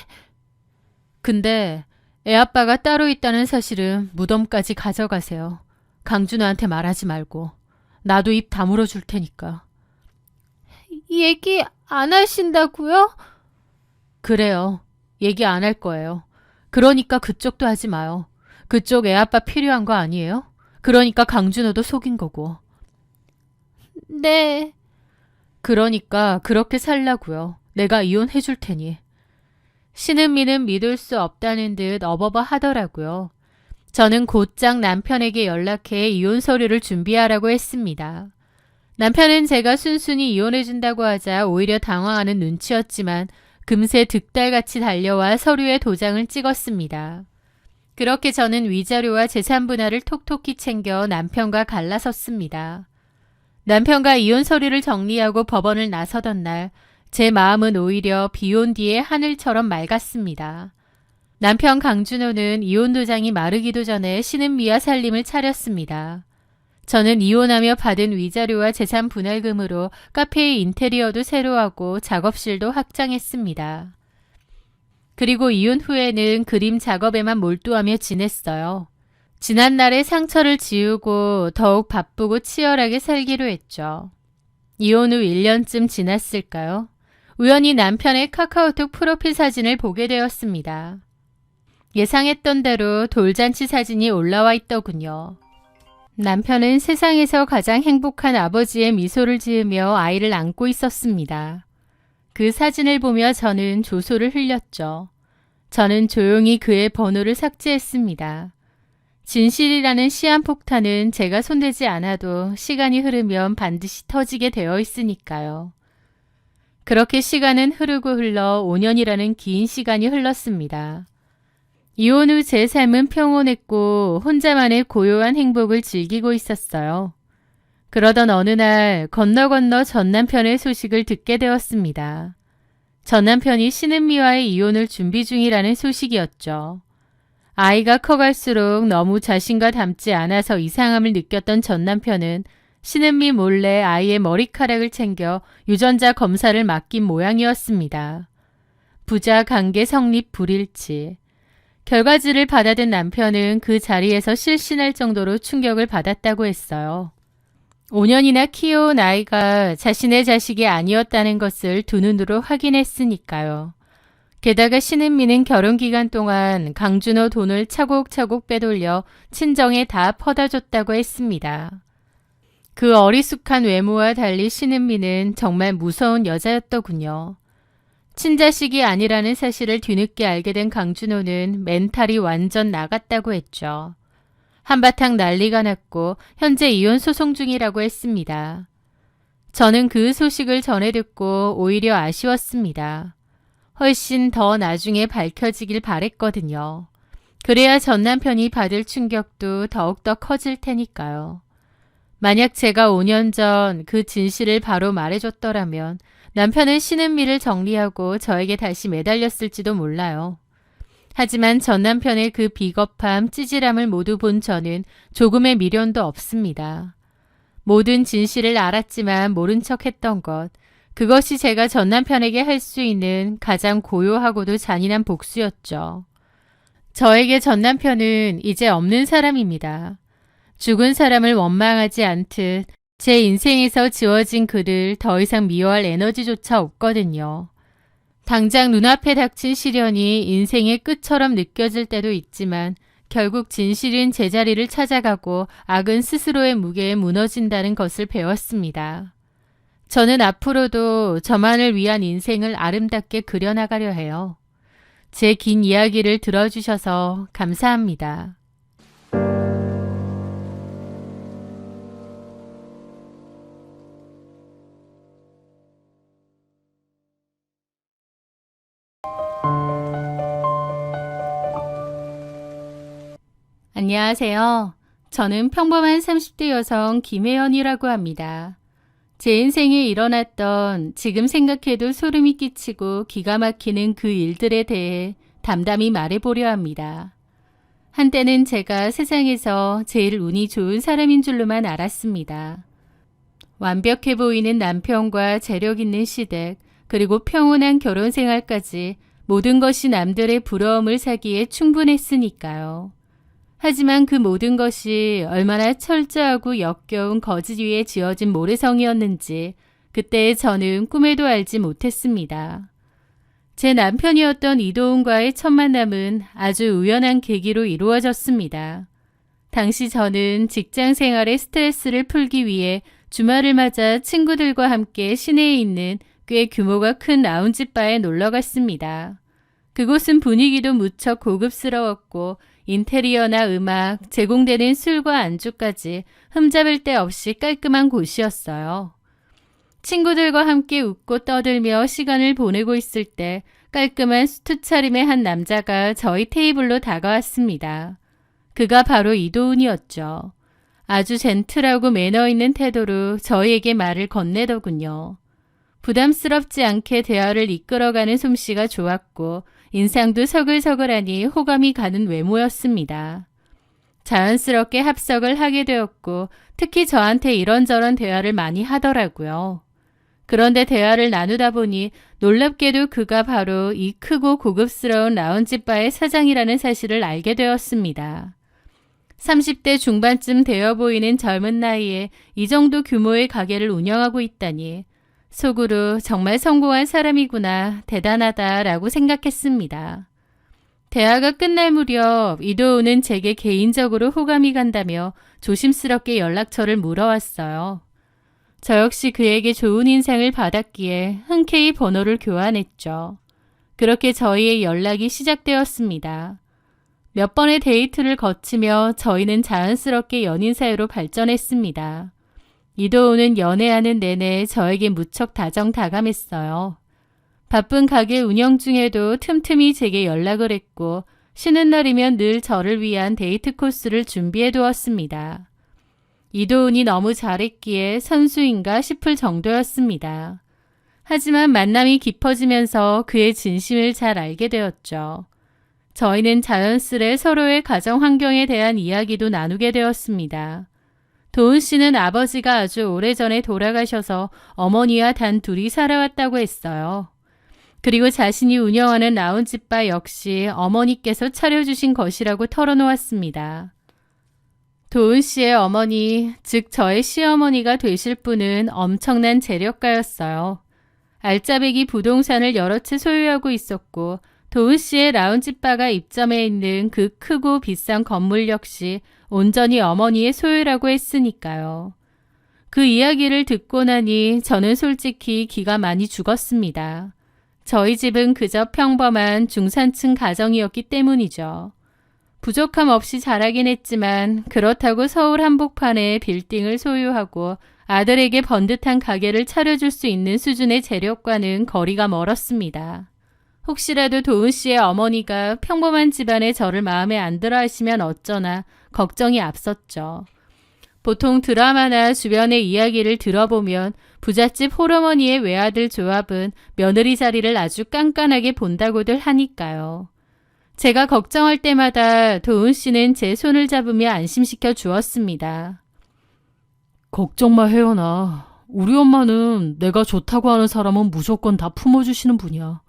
근데 애 아빠가 따로 있다는 사실은 무덤까지 가져가세요. 강준호한테 말하지 말고. 나도 입 다물어 줄 테니까. 얘기 안 하신다고요? 그래요. 얘기 안 할 거예요. 그러니까 그쪽도 하지 마요. 그쪽 애아빠 필요한 거 아니에요? 그러니까 강준호도 속인 거고. 네. 그러니까 그렇게 살라고요. 내가 이혼해 줄 테니. 신은미는 믿을 수 없다는 듯 어버버 하더라고요. 저는 곧장 남편에게 연락해 이혼 서류를 준비하라고 했습니다. 남편은 제가 순순히 이혼해준다고 하자 오히려 당황하는 눈치였지만 금세 득달같이 달려와 서류에 도장을 찍었습니다. 그렇게 저는 위자료와 재산 분할을 톡톡히 챙겨 남편과 갈라섰습니다. 남편과 이혼 서류를 정리하고 법원을 나서던 날, 제 마음은 오히려 비온 뒤의 하늘처럼 맑았습니다. 남편 강준호는 이혼 도장이 마르기도 전에 신은미와 살림을 차렸습니다. 저는 이혼하며 받은 위자료와 재산 분할금으로 카페의 인테리어도 새로 하고 작업실도 확장했습니다. 그리고 이혼 후에는 그림 작업에만 몰두하며 지냈어요. 지난날의 상처를 지우고 더욱 바쁘고 치열하게 살기로 했죠. 이혼 후 1년쯤 지났을까요? 우연히 남편의 카카오톡 프로필 사진을 보게 되었습니다. 예상했던 대로 돌잔치 사진이 올라와 있더군요. 남편은 세상에서 가장 행복한 아버지의 미소를 지으며 아이를 안고 있었습니다. 그 사진을 보며 저는 조소를 흘렸죠. 저는 조용히 그의 번호를 삭제했습니다. 진실이라는 시한폭탄은 제가 손대지 않아도 시간이 흐르면 반드시 터지게 되어 있으니까요. 그렇게 시간은 흐르고 흘러 5년이라는 긴 시간이 흘렀습니다. 이혼 후 제 삶은 평온했고 혼자만의 고요한 행복을 즐기고 있었어요. 그러던 어느 날 건너 전 남편의 소식을 듣게 되었습니다. 전 남편이 신은미와의 이혼을 준비 중이라는 소식이었죠. 아이가 커갈수록 너무 자신과 닮지 않아서 이상함을 느꼈던 전 남편은 신은미 몰래 아이의 머리카락을 챙겨 유전자 검사를 맡긴 모양이었습니다. 부자 관계 성립 불일치. 결과지를 받아든 남편은 그 자리에서 실신할 정도로 충격을 받았다고 했어요. 5년이나 키워온 아이가 자신의 자식이 아니었다는 것을 두 눈으로 확인했으니까요. 게다가 신은미는 결혼 기간 동안 강준호 돈을 차곡차곡 빼돌려 친정에 다 퍼다 줬다고 했습니다. 그 어리숙한 외모와 달리 신은미는 정말 무서운 여자였더군요. 친자식이 아니라는 사실을 뒤늦게 알게 된 강준호는 멘탈이 완전 나갔다고 했죠. 한바탕 난리가 났고 현재 이혼 소송 중이라고 했습니다. 저는 그 소식을 전해 듣고 오히려 아쉬웠습니다. 훨씬 더 나중에 밝혀지길 바랬거든요. 그래야 전 남편이 받을 충격도 더욱더 커질 테니까요. 만약 제가 5년 전 그 진실을 바로 말해줬더라면 남편은 신은미를 정리하고 저에게 다시 매달렸을지도 몰라요. 하지만 전 남편의 그 비겁함, 찌질함을 모두 본 저는 조금의 미련도 없습니다. 모든 진실을 알았지만 모른 척했던 것, 그것이 제가 전 남편에게 할 수 있는 가장 고요하고도 잔인한 복수였죠. 저에게 전 남편은 이제 없는 사람입니다. 죽은 사람을 원망하지 않듯 제 인생에서 지워진 그를 더 이상 미워할 에너지조차 없거든요. 당장 눈앞에 닥친 시련이 인생의 끝처럼 느껴질 때도 있지만 결국 진실은 제자리를 찾아가고 악은 스스로의 무게에 무너진다는 것을 배웠습니다. 저는 앞으로도 저만을 위한 인생을 아름답게 그려나가려 해요. 제 긴 이야기를 들어주셔서 감사합니다. 안녕하세요. 저는 평범한 30대 여성 김혜연이라고 합니다. 제 인생에 일어났던 지금 생각해도 소름이 끼치고 기가 막히는 그 일들에 대해 담담히 말해보려 합니다. 한때는 제가 세상에서 제일 운이 좋은 사람인 줄로만 알았습니다. 완벽해 보이는 남편과 재력 있는 시댁, 그리고 평온한 결혼 생활까지 모든 것이 남들의 부러움을 사기에 충분했으니까요. 하지만 그 모든 것이 얼마나 철저하고 역겨운 거짓 위에 지어진 모래성이었는지 그때의 저는 꿈에도 알지 못했습니다. 제 남편이었던 이도훈과의 첫 만남은 아주 우연한 계기로 이루어졌습니다. 당시 저는 직장 생활의 스트레스를 풀기 위해 주말을 맞아 친구들과 함께 시내에 있는 꽤 규모가 큰 라운지바에 놀러 갔습니다. 그곳은 분위기도 무척 고급스러웠고 인테리어나 음악, 제공되는 술과 안주까지 흠잡을 데 없이 깔끔한 곳이었어요. 친구들과 함께 웃고 떠들며 시간을 보내고 있을 때 깔끔한 수트 차림의 한 남자가 저희 테이블로 다가왔습니다. 그가 바로 이도훈이었죠. 아주 젠틀하고 매너 있는 태도로 저희에게 말을 건네더군요. 부담스럽지 않게 대화를 이끌어가는 솜씨가 좋았고 인상도 서글서글하니 호감이 가는 외모였습니다. 자연스럽게 합석을 하게 되었고 특히 저한테 이런저런 대화를 많이 하더라고요. 그런데 대화를 나누다 보니 놀랍게도 그가 바로 이 크고 고급스러운 라운지바의 사장이라는 사실을 알게 되었습니다. 30대 중반쯤 되어 보이는 젊은 나이에 이 정도 규모의 가게를 운영하고 있다니 속으로 정말 성공한 사람이구나, 대단하다라고 생각했습니다. 대화가 끝날 무렵 이도훈은 제게 개인적으로 호감이 간다며 조심스럽게 연락처를 물어왔어요. 저 역시 그에게 좋은 인상을 받았기에 흔쾌히 번호를 교환했죠. 그렇게 저희의 연락이 시작되었습니다. 몇 번의 데이트를 거치며 저희는 자연스럽게 연인 사이로 발전했습니다. 이도훈은 연애하는 내내 저에게 무척 다정다감했어요. 바쁜 가게 운영 중에도 틈틈이 제게 연락을 했고 쉬는 날이면 늘 저를 위한 데이트 코스를 준비해 두었습니다. 이도훈이 너무 잘했기에 선수인가 싶을 정도였습니다. 하지만 만남이 깊어지면서 그의 진심을 잘 알게 되었죠. 저희는 자연스레 서로의 가정 환경에 대한 이야기도 나누게 되었습니다. 도훈 씨는 아버지가 아주 오래전에 돌아가셔서 어머니와 단 둘이 살아왔다고 했어요. 그리고 자신이 운영하는 라운지바 역시 어머니께서 차려주신 것이라고 털어놓았습니다. 도훈 씨의 어머니, 즉 저의 시어머니가 되실 분은 엄청난 재력가였어요. 알짜배기 부동산을 여러 채 소유하고 있었고 도훈 씨의 라운지바가 입점해 있는 그 크고 비싼 건물 역시 온전히 어머니의 소유라고 했으니까요. 그 이야기를 듣고 나니 저는 솔직히 기가 많이 죽었습니다. 저희 집은 그저 평범한 중산층 가정이었기 때문이죠. 부족함 없이 자라긴 했지만 그렇다고 서울 한복판에 빌딩을 소유하고 아들에게 번듯한 가게를 차려줄 수 있는 수준의 재력과는 거리가 멀었습니다. 혹시라도 도훈 씨의 어머니가 평범한 집안의 저를 마음에 안 들어 하시면 어쩌나 걱정이 앞섰죠. 보통 드라마나 주변의 이야기를 들어보면 부잣집 홀어머니의 외아들 조합은 며느리 자리를 아주 깐깐하게 본다고들 하니까요. 제가 걱정할 때마다 도훈 씨는 제 손을 잡으며 안심시켜 주었습니다. 걱정 마, 혜연아. 우리 엄마는 내가 좋다고 하는 사람은 무조건 다 품어주시는 분이야.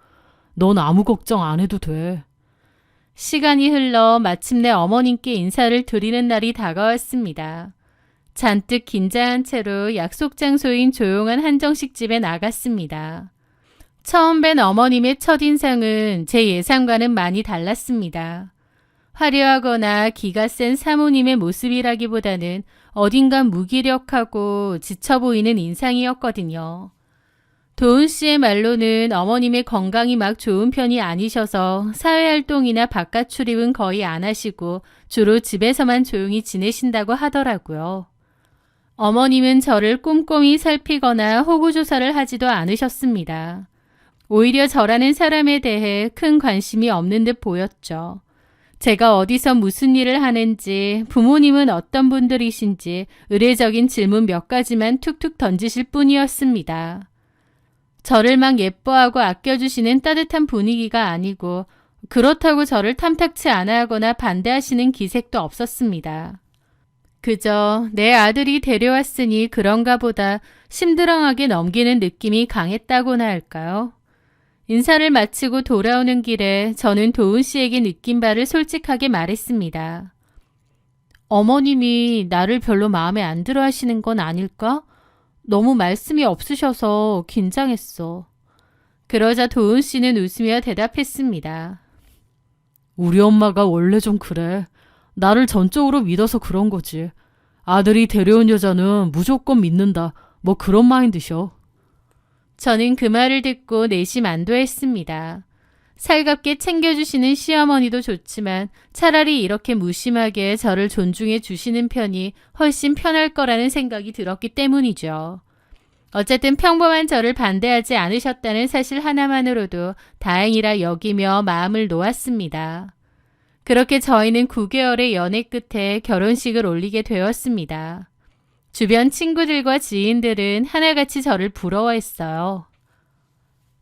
넌 아무 걱정 안 해도 돼. 시간이 흘러 마침내 어머님께 인사를 드리는 날이 다가왔습니다. 잔뜩 긴장한 채로 약속 장소인 조용한 한정식 집에 나갔습니다. 처음 뵌 어머님의 첫인상은 제 예상과는 많이 달랐습니다. 화려하거나 기가 센 사모님의 모습이라기보다는 어딘가 무기력하고 지쳐 보이는 인상이었거든요. 도훈 씨의 말로는 어머님의 건강이 막 좋은 편이 아니셔서 사회활동이나 바깥 출입은 거의 안 하시고 주로 집에서만 조용히 지내신다고 하더라고요. 어머님은 저를 꼼꼼히 살피거나 호구조사를 하지도 않으셨습니다. 오히려 저라는 사람에 대해 큰 관심이 없는 듯 보였죠. 제가 어디서 무슨 일을 하는지, 부모님은 어떤 분들이신지 의례적인 질문 몇 가지만 툭툭 던지실 뿐이었습니다. 저를 막 예뻐하고 아껴주시는 따뜻한 분위기가 아니고 그렇다고 저를 탐탁치 않아 하거나 반대하시는 기색도 없었습니다. 그저 내 아들이 데려왔으니 그런가 보다 심드렁하게 넘기는 느낌이 강했다고나 할까요? 인사를 마치고 돌아오는 길에 저는 도훈 씨에게 느낀 바를 솔직하게 말했습니다. 어머님이 나를 별로 마음에 안 들어 하시는 건 아닐까? 너무 말씀이 없으셔서 긴장했어. 그러자 도훈 씨는 웃으며 대답했습니다. 우리 엄마가 원래 좀 그래. 나를 전적으로 믿어서 그런 거지. 아들이 데려온 여자는 무조건 믿는다. 뭐 그런 마인드셔. 저는 그 말을 듣고 내심 안도했습니다. 살갑게 챙겨주시는 시어머니도 좋지만 차라리 이렇게 무심하게 저를 존중해 주시는 편이 훨씬 편할 거라는 생각이 들었기 때문이죠. 어쨌든 평범한 저를 반대하지 않으셨다는 사실 하나만으로도 다행이라 여기며 마음을 놓았습니다. 그렇게 저희는 9개월의 연애 끝에 결혼식을 올리게 되었습니다. 주변 친구들과 지인들은 하나같이 저를 부러워했어요.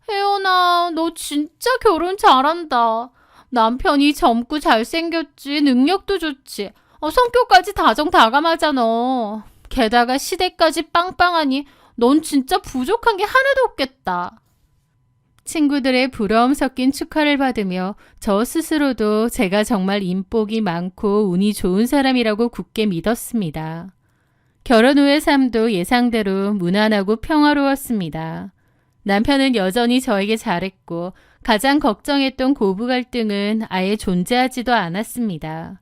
혜연아, 너 진짜 결혼 잘한다. 남편이 젊고 잘생겼지, 능력도 좋지. 성격까지 다정다감하잖아. 게다가 시댁까지 빵빵하니 넌 진짜 부족한 게 하나도 없겠다. 친구들의 부러움 섞인 축하를 받으며 저 스스로도 제가 정말 인복이 많고 운이 좋은 사람이라고 굳게 믿었습니다. 결혼 후의 삶도 예상대로 무난하고 평화로웠습니다. 남편은 여전히 저에게 잘했고 가장 걱정했던 고부 갈등은 아예 존재하지도 않았습니다.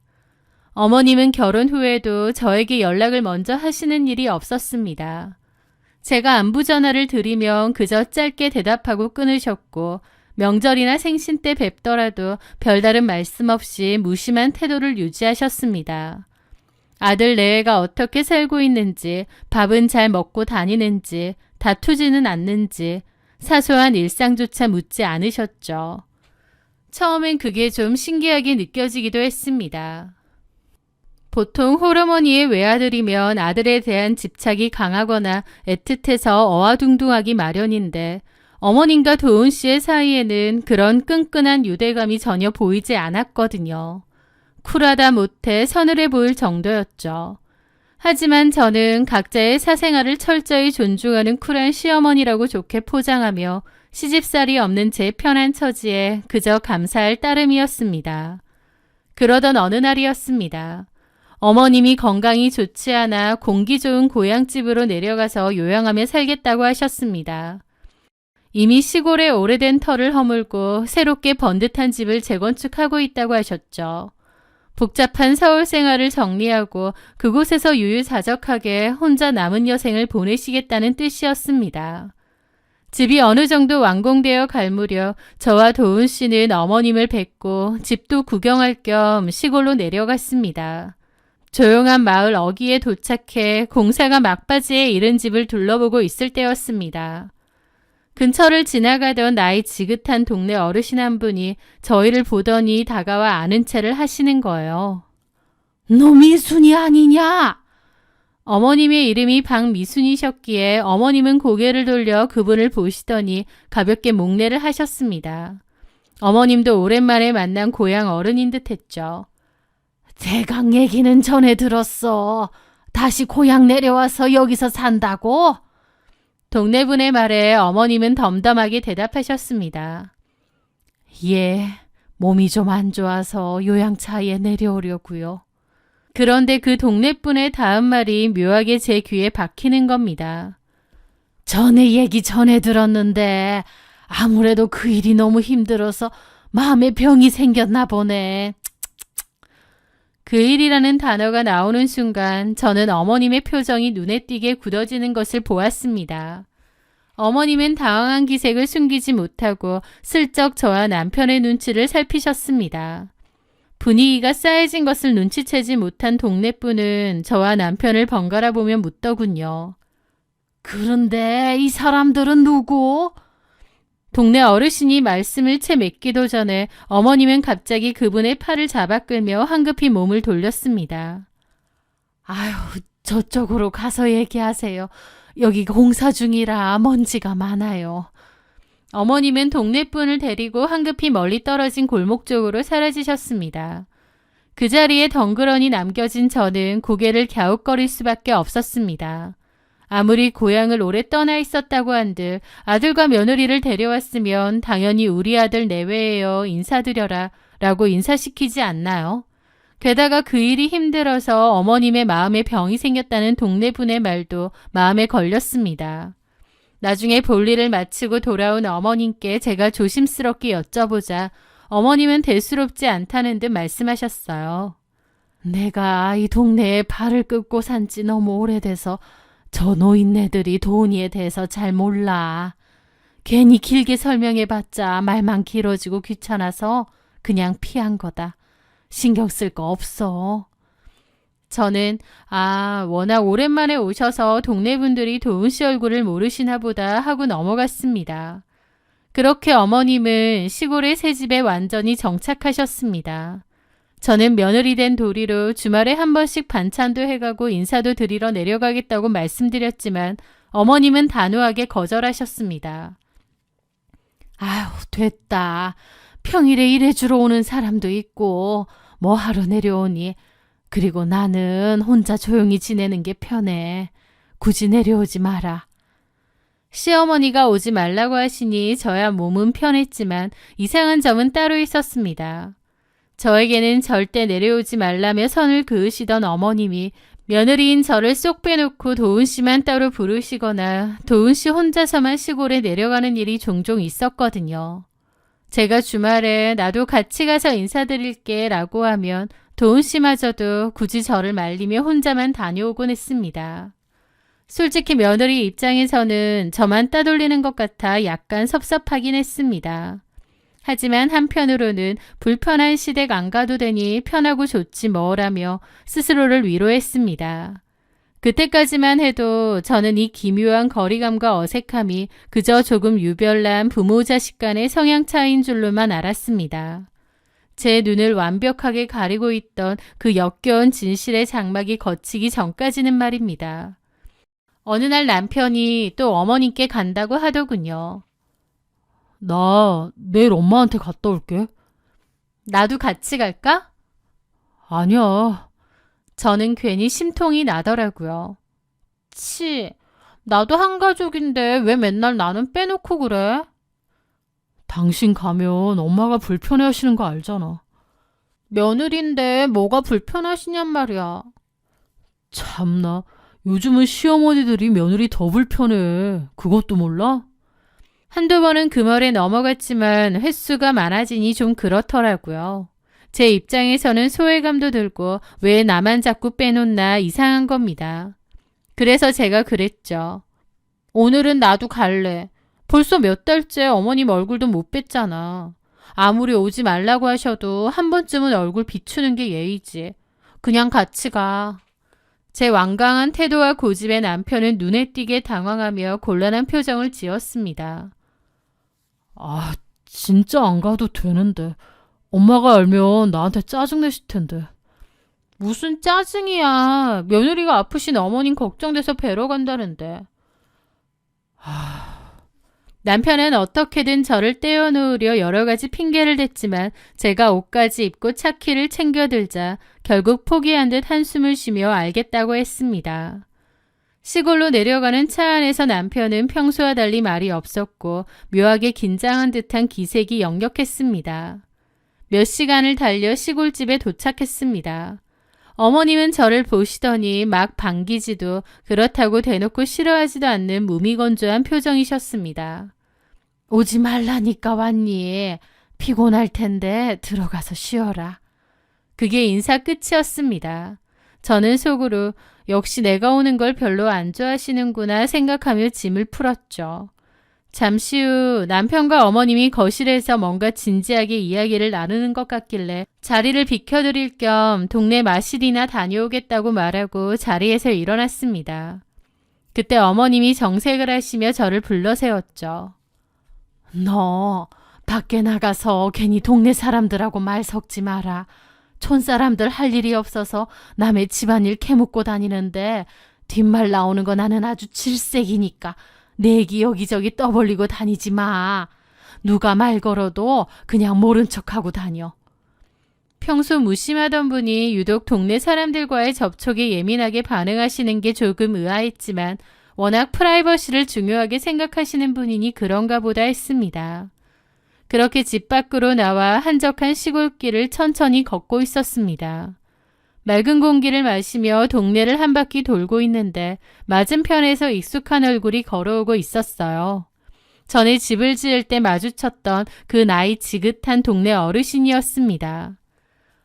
어머님은 결혼 후에도 저에게 연락을 먼저 하시는 일이 없었습니다. 제가 안부 전화를 드리면 그저 짧게 대답하고 끊으셨고 명절이나 생신 때 뵙더라도 별다른 말씀 없이 무심한 태도를 유지하셨습니다. 아들 내외가 어떻게 살고 있는지, 밥은 잘 먹고 다니는지, 다투지는 않는지 사소한 일상조차 묻지 않으셨죠. 처음엔 그게 좀 신기하게 느껴지기도 했습니다. 보통 홀어머니의 외아들이면 아들에 대한 집착이 강하거나 애틋해서 어와둥둥하기 마련인데 어머님과 도훈 씨의 사이에는 그런 끈끈한 유대감이 전혀 보이지 않았거든요. 쿨하다 못해 서늘해 보일 정도였죠. 하지만 저는 각자의 사생활을 철저히 존중하는 쿨한 시어머니라고 좋게 포장하며 시집살이 없는 제 편한 처지에 그저 감사할 따름이었습니다. 그러던 어느 날이었습니다. 어머님이 건강이 좋지 않아 공기 좋은 고향집으로 내려가서 요양하며 살겠다고 하셨습니다. 이미 시골에 오래된 터를 허물고 새롭게 번듯한 집을 재건축하고 있다고 하셨죠. 복잡한 서울 생활을 정리하고 그곳에서 유유자적하게 혼자 남은 여생을 보내시겠다는 뜻이었습니다. 집이 어느 정도 완공되어 갈 무렵 저와 도훈 씨는 어머님을 뵙고 집도 구경할 겸 시골로 내려갔습니다. 조용한 마을 어귀에 도착해 공사가 막바지에 이른 집을 둘러보고 있을 때였습니다. 근처를 지나가던 나이 지긋한 동네 어르신 한 분이 저희를 보더니 다가와 아는 체를 하시는 거예요. 너 미순이 아니냐? 어머님의 이름이 박미순이셨기에 어머님은 고개를 돌려 그분을 보시더니 가볍게 목례를 하셨습니다. 어머님도 오랜만에 만난 고향 어른인 듯 했죠. 대강 얘기는 전에 들었어. 다시 고향 내려와서 여기서 산다고? 동네분의 말에 어머님은 덤덤하게 대답하셨습니다. 예, 몸이 좀 안 좋아서 요양차에 내려오려고요. 그런데 그 동네분의 다음 말이 묘하게 제 귀에 박히는 겁니다. 전에 얘기 전에 들었는데 아무래도 그 일이 너무 힘들어서 마음에 병이 생겼나 보네. 그 일이라는 단어가 나오는 순간 저는 어머님의 표정이 눈에 띄게 굳어지는 것을 보았습니다. 어머님은 당황한 기색을 숨기지 못하고 슬쩍 저와 남편의 눈치를 살피셨습니다. 분위기가 싸해진 것을 눈치채지 못한 동네분은 저와 남편을 번갈아 보며 묻더군요. 그런데 이 사람들은 누구? 동네 어르신이 말씀을 채 맺기도 전에 어머님은 갑자기 그분의 팔을 잡아 끌며 황급히 몸을 돌렸습니다. 아유, 저쪽으로 가서 얘기하세요. 여기 공사 중이라 먼지가 많아요. 어머님은 동네분을 데리고 황급히 멀리 떨어진 골목 쪽으로 사라지셨습니다. 그 자리에 덩그러니 남겨진 저는 고개를 갸웃거릴 수밖에 없었습니다. 아무리 고향을 오래 떠나 있었다고 한들 아들과 며느리를 데려왔으면 당연히 우리 아들 내외예요. 인사드려라 라고 인사시키지 않나요? 게다가 그 일이 힘들어서 어머님의 마음에 병이 생겼다는 동네분의 말도 마음에 걸렸습니다. 나중에 볼일을 마치고 돌아온 어머님께 제가 조심스럽게 여쭤보자 어머님은 대수롭지 않다는 듯 말씀하셨어요. 내가 이 동네에 발을 끄고 산 지 너무 오래돼서 저 노인네들이 도은이에 대해서 잘 몰라. 괜히 길게 설명해봤자 말만 길어지고 귀찮아서 그냥 피한 거다. 신경 쓸 거 없어. 저는 워낙 오랜만에 오셔서 동네 분들이 도은 씨 얼굴을 모르시나 보다 하고 넘어갔습니다. 그렇게 어머님은 시골의 새 집에 완전히 정착하셨습니다. 저는 며느리 된 도리로 주말에 한 번씩 반찬도 해가고 인사도 드리러 내려가겠다고 말씀드렸지만 어머님은 단호하게 거절하셨습니다. 아휴, 됐다. 평일에 일해주러 오는 사람도 있고 뭐 하러 내려오니. 그리고 나는 혼자 조용히 지내는 게 편해. 굳이 내려오지 마라. 시어머니가 오지 말라고 하시니 저야 몸은 편했지만 이상한 점은 따로 있었습니다. 저에게는 절대 내려오지 말라며 선을 그으시던 어머님이 며느리인 저를 쏙 빼놓고 도은 씨만 따로 부르시거나 도은 씨 혼자서만 시골에 내려가는 일이 종종 있었거든요. 제가 주말에 나도 같이 가서 인사드릴게 라고 하면 도은 씨마저도 굳이 저를 말리며 혼자만 다녀오곤 했습니다. 솔직히 며느리 입장에서는 저만 따돌리는 것 같아 약간 섭섭하긴 했습니다. 하지만 한편으로는 불편한 시댁 안 가도 되니 편하고 좋지 뭐라며 스스로를 위로했습니다. 그때까지만 해도 저는 이 기묘한 거리감과 어색함이 그저 조금 유별난 부모 자식 간의 성향 차이인 줄로만 알았습니다. 제 눈을 완벽하게 가리고 있던 그 역겨운 진실의 장막이 걷히기 전까지는 말입니다. 어느 날 남편이 또 어머님께 간다고 하더군요. 나 내일 엄마한테 갔다 올게. 나도 같이 갈까? 아니야. 저는 괜히 심통이 나더라고요. 나도 한 가족인데 왜 맨날 나는 빼놓고 그래? 당신 가면 엄마가 불편해 하시는 거 알잖아. 며느리인데 뭐가 불편하시냔 말이야. 참나, 요즘은 시어머니들이 며느리 더 불편해. 그것도 몰라? 한두 번은 그 말에 넘어갔지만 횟수가 많아지니 좀 그렇더라고요. 제 입장에서는 소외감도 들고 왜 나만 자꾸 빼놓나 이상한 겁니다. 그래서 제가 그랬죠. 오늘은 나도 갈래. 벌써 몇 달째 어머님 얼굴도 못 뵀잖아. 아무리 오지 말라고 하셔도 한 번쯤은 얼굴 비추는 게 예의지. 그냥 같이 가. 제 완강한 태도와 고집에 남편은 눈에 띄게 당황하며 곤란한 표정을 지었습니다. 진짜 안 가도 되는데. 엄마가 알면 나한테 짜증내실 텐데. 무슨 짜증이야. 며느리가 아프신 어머님 걱정돼서 뵈러 간다는데. 남편은 어떻게든 저를 떼어놓으려 여러 가지 핑계를 댔지만 제가 옷까지 입고 차키를 챙겨들자 결국 포기한 듯 한숨을 쉬며 알겠다고 했습니다. 시골로 내려가는 차 안에서 남편은 평소와 달리 말이 없었고 묘하게 긴장한 듯한 기색이 역력했습니다. 몇 시간을 달려 시골집에 도착했습니다. 어머님은 저를 보시더니 막 반기지도 그렇다고 대놓고 싫어하지도 않는 무미건조한 표정이셨습니다. 오지 말라니까 왔니? 피곤할 텐데 들어가서 쉬어라. 그게 인사 끝이었습니다. 저는 속으로 역시 내가 오는 걸 별로 안 좋아하시는구나 생각하며 짐을 풀었죠. 잠시 후 남편과 어머님이 거실에서 뭔가 진지하게 이야기를 나누는 것 같길래 자리를 비켜드릴 겸 동네 마실이나 다녀오겠다고 말하고 자리에서 일어났습니다. 그때 어머님이 정색을 하시며 저를 불러 세웠죠. 너 밖에 나가서 괜히 동네 사람들하고 말 섞지 마라. 촌사람들 할 일이 없어서 남의 집안일 캐묻고 다니는데 뒷말 나오는 거 나는 아주 질색이니까 내기 여기저기 떠벌리고 다니지 마. 누가 말 걸어도 그냥 모른 척하고 다녀. 평소 무심하던 분이 유독 동네 사람들과의 접촉에 예민하게 반응하시는 게 조금 의아했지만 워낙 프라이버시를 중요하게 생각하시는 분이니 그런가 보다 했습니다. 그렇게 집 밖으로 나와 한적한 시골길을 천천히 걷고 있었습니다. 맑은 공기를 마시며 동네를 한 바퀴 돌고 있는데 맞은편에서 익숙한 얼굴이 걸어오고 있었어요. 전에 집을 지을 때 마주쳤던 그 나이 지긋한 동네 어르신이었습니다.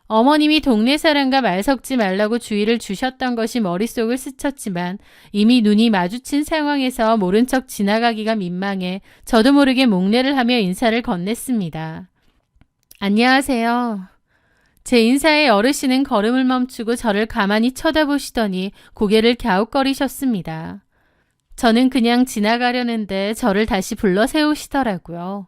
어머님이 동네 사람과 말 섞지 말라고 주의를 주셨던 것이 머릿속을 스쳤지만 이미 눈이 마주친 상황에서 모른 척 지나가기가 민망해 저도 모르게 목례를 하며 인사를 건넸습니다. 안녕하세요. 제 인사에 어르신은 걸음을 멈추고 저를 가만히 쳐다보시더니 고개를 갸웃거리셨습니다. 저는 그냥 지나가려는데 저를 다시 불러 세우시더라고요.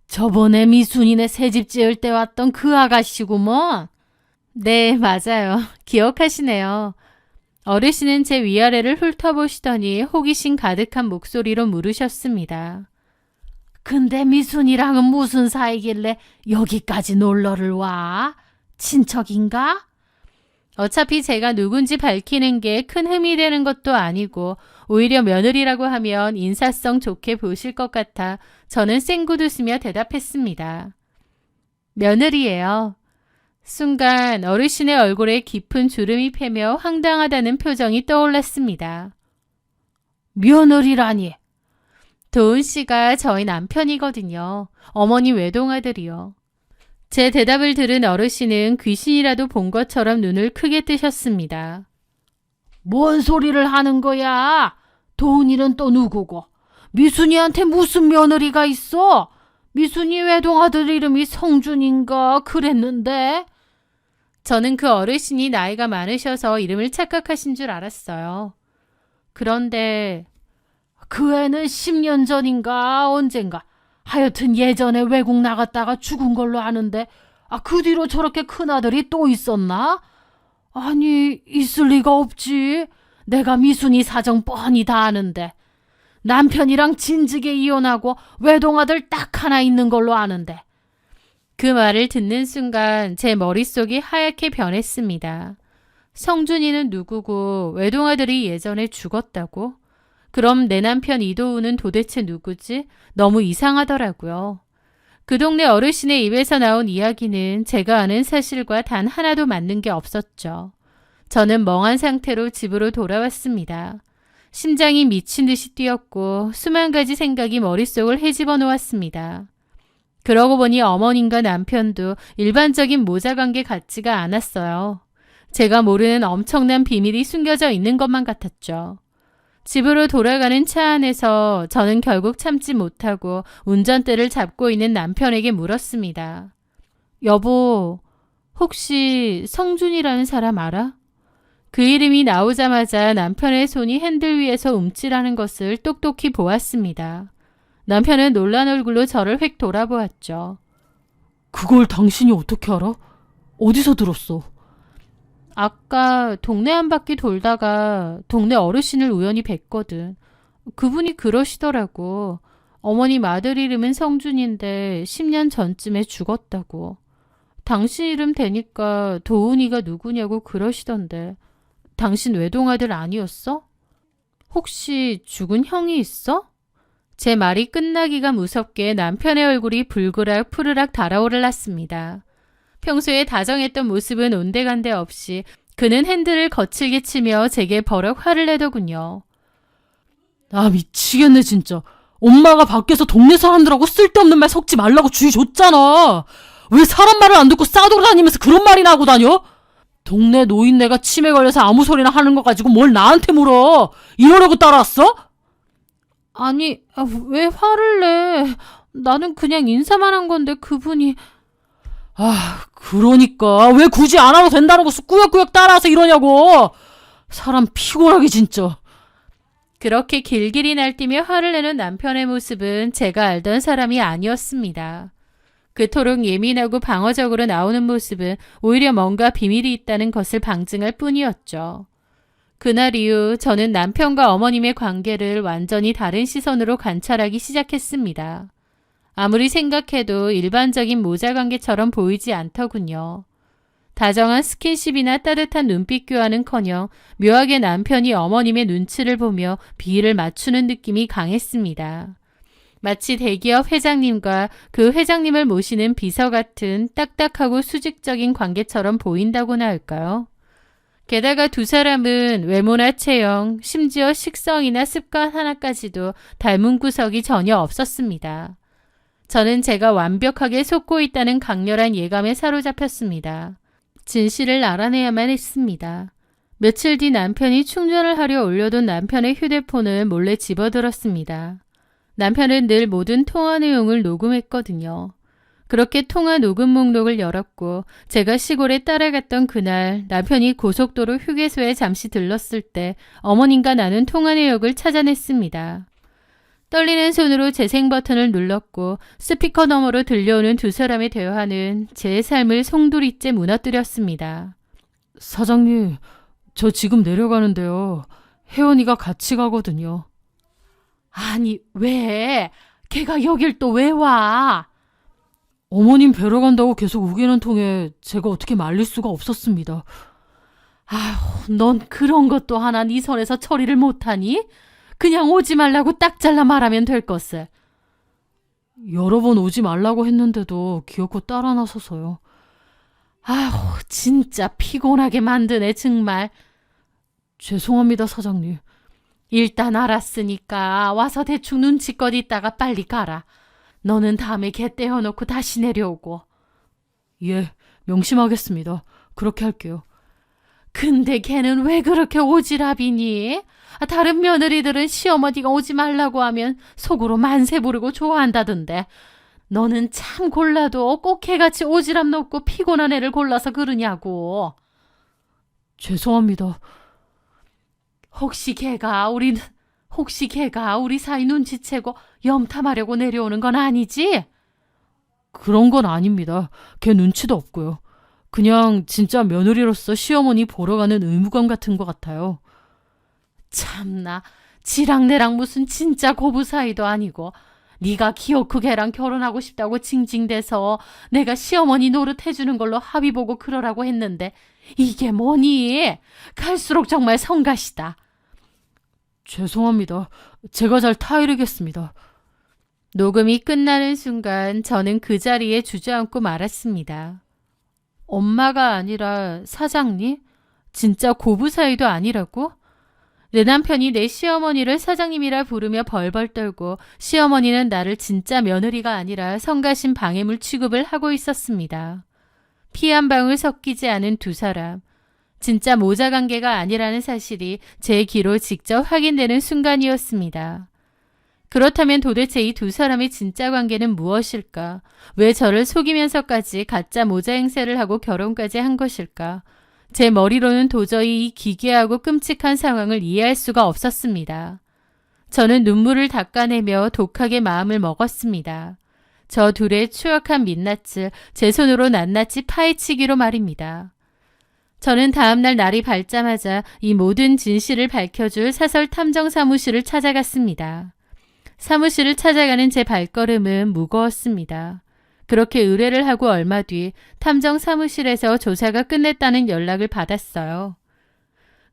저번에 미순이네 새집 지을 때 왔던 그 아가씨구먼. 네, 맞아요. 기억하시네요. 어르신은 제 위아래를 훑어보시더니 호기심 가득한 목소리로 물으셨습니다. 근데 미순이랑은 무슨 사이길래 여기까지 놀러를 와? 친척인가? 어차피 제가 누군지 밝히는 게 큰 흠이 되는 것도 아니고 오히려 며느리라고 하면 인사성 좋게 보실 것 같아 저는 쌩긋 웃으며 대답했습니다. 며느리예요. 순간 어르신의 얼굴에 깊은 주름이 패며 황당하다는 표정이 떠올랐습니다. 며느리라니? 도훈 씨가 저희 남편이거든요. 어머니 외동아들이요. 제 대답을 들은 어르신은 귀신이라도 본 것처럼 눈을 크게 뜨셨습니다. 뭔 소리를 하는 거야? 도훈이는 또 누구고? 미순이한테 무슨 며느리가 있어? 미순이 외동아들 이름이 성준인가 그랬는데? 저는 그 어르신이 나이가 많으셔서 이름을 착각하신 줄 알았어요. 그런데 그 애는 10년 전인가 언젠가 하여튼 예전에 외국 나갔다가 죽은 걸로 아는데 그 뒤로 저렇게 큰아들이 또 있었나? 아니 있을 리가 없지. 내가 미순이 사정 뻔히 다 아는데. 남편이랑 진즉에 이혼하고 외동아들 딱 하나 있는 걸로 아는데. 그 말을 듣는 순간 제 머릿속이 하얗게 변했습니다. 성준이는 누구고 외동아들이 예전에 죽었다고? 그럼 내 남편 이도우는 도대체 누구지? 너무 이상하더라고요. 그 동네 어르신의 입에서 나온 이야기는 제가 아는 사실과 단 하나도 맞는 게 없었죠. 저는 멍한 상태로 집으로 돌아왔습니다. 심장이 미친 듯이 뛰었고 수만 가지 생각이 머릿속을 헤집어 놓았습니다. 그러고 보니 어머님과 남편도 일반적인 모자관계 같지가 않았어요. 제가 모르는 엄청난 비밀이 숨겨져 있는 것만 같았죠. 집으로 돌아가는 차 안에서 저는 결국 참지 못하고 운전대를 잡고 있는 남편에게 물었습니다. 여보, 혹시 성준이라는 사람 알아? 그 이름이 나오자마자 남편의 손이 핸들 위에서 움찔하는 것을 똑똑히 보았습니다. 남편은 놀란 얼굴로 저를 휙 돌아보았죠. 그걸 당신이 어떻게 알아? 어디서 들었어? 아까 동네 한 바퀴 돌다가 동네 어르신을 우연히 뵀거든. 그분이 그러시더라고. 어머님 아들 이름은 성준인데 10년 전쯤에 죽었다고. 당신 이름 대니까 도훈이가 누구냐고 그러시던데. 당신 외동아들 아니었어? 혹시 죽은 형이 있어? 제 말이 끝나기가 무섭게 남편의 얼굴이 불그락 푸르락 달아오르났습니다. 평소에 다정했던 모습은 온데간데 없이 그는 핸들을 거칠게 치며 제게 버럭 화를 내더군요. 미치겠네 진짜. 엄마가 밖에서 동네 사람들하고 쓸데없는 말 섞지 말라고 주의 줬잖아. 왜 사람 말을 안 듣고 싸돌아다니면서 그런 말이나 하고 다녀? 동네 노인네가 치매 걸려서 아무 소리나 하는 거 가지고 뭘 나한테 물어. 이러려고 따라왔어? 아니, 왜 화를 내? 나는 그냥 인사만 한 건데 그분이... 그러니까 왜 굳이 안 와도 된다는 거 꾸역꾸역 따라와서 이러냐고. 사람 피곤하게 진짜. 그렇게 길길이 날뛰며 화를 내는 남편의 모습은 제가 알던 사람이 아니었습니다. 그토록 예민하고 방어적으로 나오는 모습은 오히려 뭔가 비밀이 있다는 것을 방증할 뿐이었죠. 그날 이후 저는 남편과 어머님의 관계를 완전히 다른 시선으로 관찰하기 시작했습니다. 아무리 생각해도 일반적인 모자관계처럼 보이지 않더군요. 다정한 스킨십이나 따뜻한 눈빛 교환은커녕 묘하게 남편이 어머님의 눈치를 보며 비위를 맞추는 느낌이 강했습니다. 마치 대기업 회장님과 그 회장님을 모시는 비서 같은 딱딱하고 수직적인 관계처럼 보인다고나 할까요? 게다가 두 사람은 외모나 체형, 심지어 식성이나 습관 하나까지도 닮은 구석이 전혀 없었습니다. 저는 제가 완벽하게 속고 있다는 강렬한 예감에 사로잡혔습니다. 진실을 알아내야만 했습니다. 며칠 뒤 남편이 충전을 하려 올려둔 남편의 휴대폰을 몰래 집어들었습니다. 남편은 늘 모든 통화 내용을 녹음했거든요. 그렇게 통화 녹음 목록을 열었고 제가 시골에 따라갔던 그날 남편이 고속도로 휴게소에 잠시 들렀을 때 어머님과 나눈 통화 내역을 찾아냈습니다. 떨리는 손으로 재생 버튼을 눌렀고 스피커 너머로 들려오는 두 사람의 대화는 제 삶을 송두리째 무너뜨렸습니다. 사장님, 저 지금 내려가는데요. 혜원이가 같이 가거든요. 아니 왜? 걔가 여길 또 왜 와? 어머님 뵈러 간다고 계속 우기는 통에 제가 어떻게 말릴 수가 없었습니다. 아휴, 넌 그런 것도 하나 네 손에서 처리를 못하니? 그냥 오지 말라고 딱 잘라 말하면 될 것을. 여러 번 오지 말라고 했는데도 기어코 따라 나서서요. 아휴, 진짜 피곤하게 만드네 정말. 죄송합니다, 사장님. 일단 알았으니까 와서 대충 눈치껏 있다가 빨리 가라. 너는 다음에 걔 떼어놓고 다시 내려오고. 예, 명심하겠습니다. 그렇게 할게요. 근데 걔는 왜 그렇게 오지랖이니? 다른 며느리들은 시어머니가 오지 말라고 하면 속으로 만세 부르고 좋아한다던데. 너는 참 골라도 꼭 걔같이 오지랖 높고 피곤한 애를 골라서 그러냐고. 죄송합니다. 혹시 걔가 우리 사이 눈치채고 염탐하려고 내려오는 건 아니지? 그런 건 아닙니다. 걔 눈치도 없고요. 그냥 진짜 며느리로서 시어머니 보러 가는 의무감 같은 것 같아요. 참나, 지랑 내랑 무슨 진짜 고부 사이도 아니고 네가 기어코 걔랑 결혼하고 싶다고 징징대서 내가 시어머니 노릇 해주는 걸로 합의 보고 그러라고 했는데 이게 뭐니? 갈수록 정말 성가시다. 죄송합니다. 제가 잘 타이르겠습니다. 녹음이 끝나는 순간 저는 그 자리에 주저앉고 말았습니다. 엄마가 아니라 사장님? 진짜 고부 사이도 아니라고? 내 남편이 내 시어머니를 사장님이라 부르며 벌벌 떨고 시어머니는 나를 진짜 며느리가 아니라 성가신 방해물 취급을 하고 있었습니다. 피 한 방울 섞이지 않은 두 사람. 진짜 모자 관계가 아니라는 사실이 제 귀로 직접 확인되는 순간이었습니다. 그렇다면 도대체 이 두 사람의 진짜 관계는 무엇일까? 왜 저를 속이면서까지 가짜 모자 행세를 하고 결혼까지 한 것일까? 제 머리로는 도저히 이 기괴하고 끔찍한 상황을 이해할 수가 없었습니다. 저는 눈물을 닦아내며 독하게 마음을 먹었습니다. 저 둘의 추악한 민낯을 제 손으로 낱낱이 파헤치기로 말입니다. 저는 다음날 날이 밝자마자 이 모든 진실을 밝혀줄 사설 탐정 사무실을 찾아갔습니다. 사무실을 찾아가는 제 발걸음은 무거웠습니다. 그렇게 의뢰를 하고 얼마 뒤 탐정 사무실에서 조사가 끝냈다는 연락을 받았어요.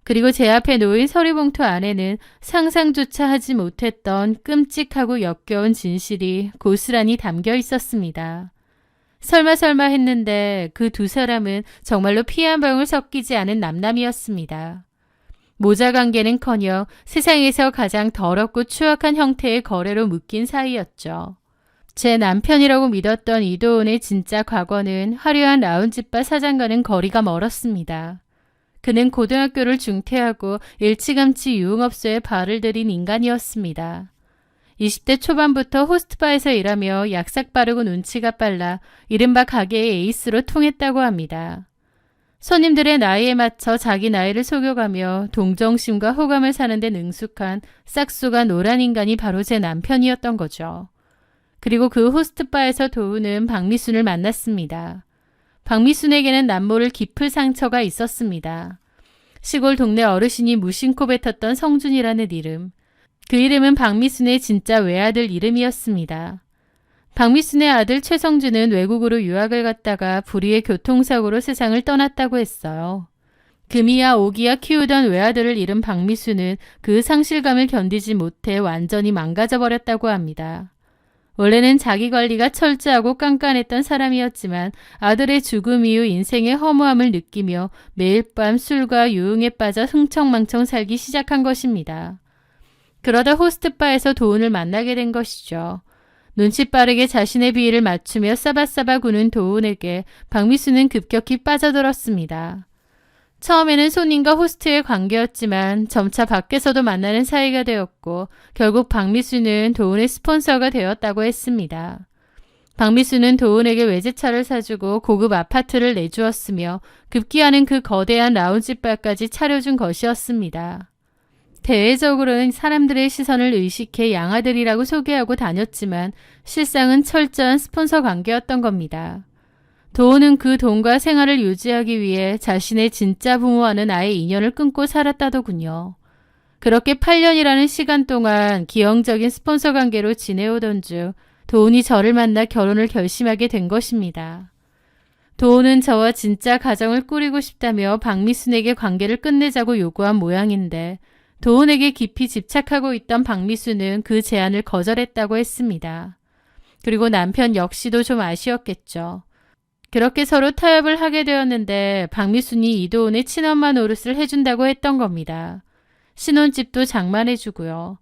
그리고 제 앞에 놓인 서류봉투 안에는 상상조차 하지 못했던 끔찍하고 역겨운 진실이 고스란히 담겨 있었습니다. 설마 했는데 그 두 사람은 정말로 피 한 방울 섞이지 않은 남남이었습니다. 모자 관계는커녕 세상에서 가장 더럽고 추악한 형태의 거래로 묶인 사이였죠. 제 남편이라고 믿었던 이도훈의 진짜 과거는 화려한 라운지바 사장과는 거리가 멀었습니다. 그는 고등학교를 중퇴하고 일찌감치 유흥업소에 발을 들인 인간이었습니다. 20대 초반부터 호스트바에서 일하며 약삭 빠르고 눈치가 빨라 이른바 가게의 에이스로 통했다고 합니다. 손님들의 나이에 맞춰 자기 나이를 속여가며 동정심과 호감을 사는 데 능숙한 싹수가 노란 인간이 바로 제 남편이었던 거죠. 그리고 그 호스트바에서 도우는 박미순을 만났습니다. 박미순에게는 남모를 깊은 상처가 있었습니다. 시골 동네 어르신이 무심코 뱉었던 성준이라는 이름. 그 이름은 박미순의 진짜 외아들 이름이었습니다. 박미순의 아들 최성준은 외국으로 유학을 갔다가 불의의 교통사고로 세상을 떠났다고 했어요. 금이야 오기야 키우던 외아들을 잃은 박미순은 그 상실감을 견디지 못해 완전히 망가져 버렸다고 합니다. 원래는 자기 관리가 철저하고 깐깐했던 사람이었지만 아들의 죽음 이후 인생의 허무함을 느끼며 매일 밤 술과 유흥에 빠져 흥청망청 살기 시작한 것입니다. 그러다 호스트바에서 도훈을 만나게 된 것이죠. 눈치 빠르게 자신의 비위를 맞추며 싸바싸바 구는 도훈에게 박미수는 급격히 빠져들었습니다. 처음에는 손님과 호스트의 관계였지만 점차 밖에서도 만나는 사이가 되었고 결국 박미수는 도훈의 스폰서가 되었다고 했습니다. 박미수는 도훈에게 외제차를 사주고 고급 아파트를 내주었으며 급기야는 그 거대한 라운지바까지 차려준 것이었습니다. 대외적으로는 사람들의 시선을 의식해 양아들이라고 소개하고 다녔지만 실상은 철저한 스폰서 관계였던 겁니다. 도훈은 그 돈과 생활을 유지하기 위해 자신의 진짜 부모와는 아예 인연을 끊고 살았다더군요. 그렇게 8년이라는 시간 동안 기형적인 스폰서 관계로 지내오던 중 도훈이 저를 만나 결혼을 결심하게 된 것입니다. 도훈은 저와 진짜 가정을 꾸리고 싶다며 박미순에게 관계를 끝내자고 요구한 모양인데 도훈에게 깊이 집착하고 있던 박미수는 그 제안을 거절했다고 했습니다. 그리고 남편 역시도 좀 아쉬웠겠죠. 그렇게 서로 타협을 하게 되었는데 박미순이 이도훈의 친엄마 노릇을 해준다고 했던 겁니다. 신혼집도 장만해주고요.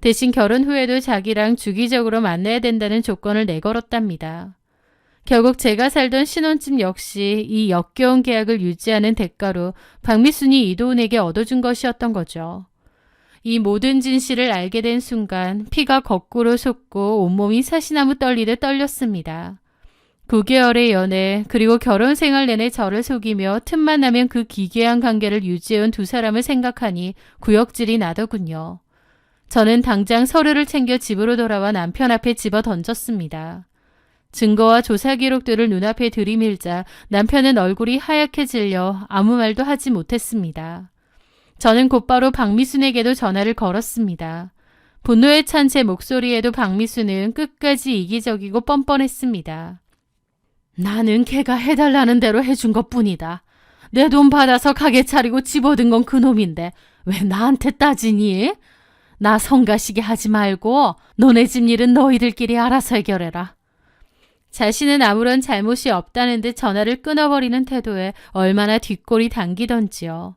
대신 결혼 후에도 자기랑 주기적으로 만나야 된다는 조건을 내걸었답니다. 결국 제가 살던 신혼집 역시 이 역겨운 계약을 유지하는 대가로 박미순이 이도훈에게 얻어준 것이었던 거죠. 이 모든 진실을 알게 된 순간 피가 거꾸로 솟고 온몸이 사시나무 떨리듯 떨렸습니다. 9개월의 연애 그리고 결혼 생활 내내 저를 속이며 틈만 나면 그 기괴한 관계를 유지해온 두 사람을 생각하니 구역질이 나더군요. 저는 당장 서류를 챙겨 집으로 돌아와 남편 앞에 집어 던졌습니다. 증거와 조사 기록들을 눈앞에 들이밀자 남편은 얼굴이 하얗게 질려 아무 말도 하지 못했습니다. 저는 곧바로 박미순에게도 전화를 걸었습니다. 분노에 찬 제 목소리에도 박미순은 끝까지 이기적이고 뻔뻔했습니다. 나는 걔가 해달라는 대로 해준 것뿐이다. 내 돈 받아서 가게 차리고 집 얻은 건 그놈인데 왜 나한테 따지니? 나 성가시게 하지 말고 너네 집 일은 너희들끼리 알아서 해결해라. 자신은 아무런 잘못이 없다는 듯 전화를 끊어버리는 태도에 얼마나 뒷골이 당기던지요.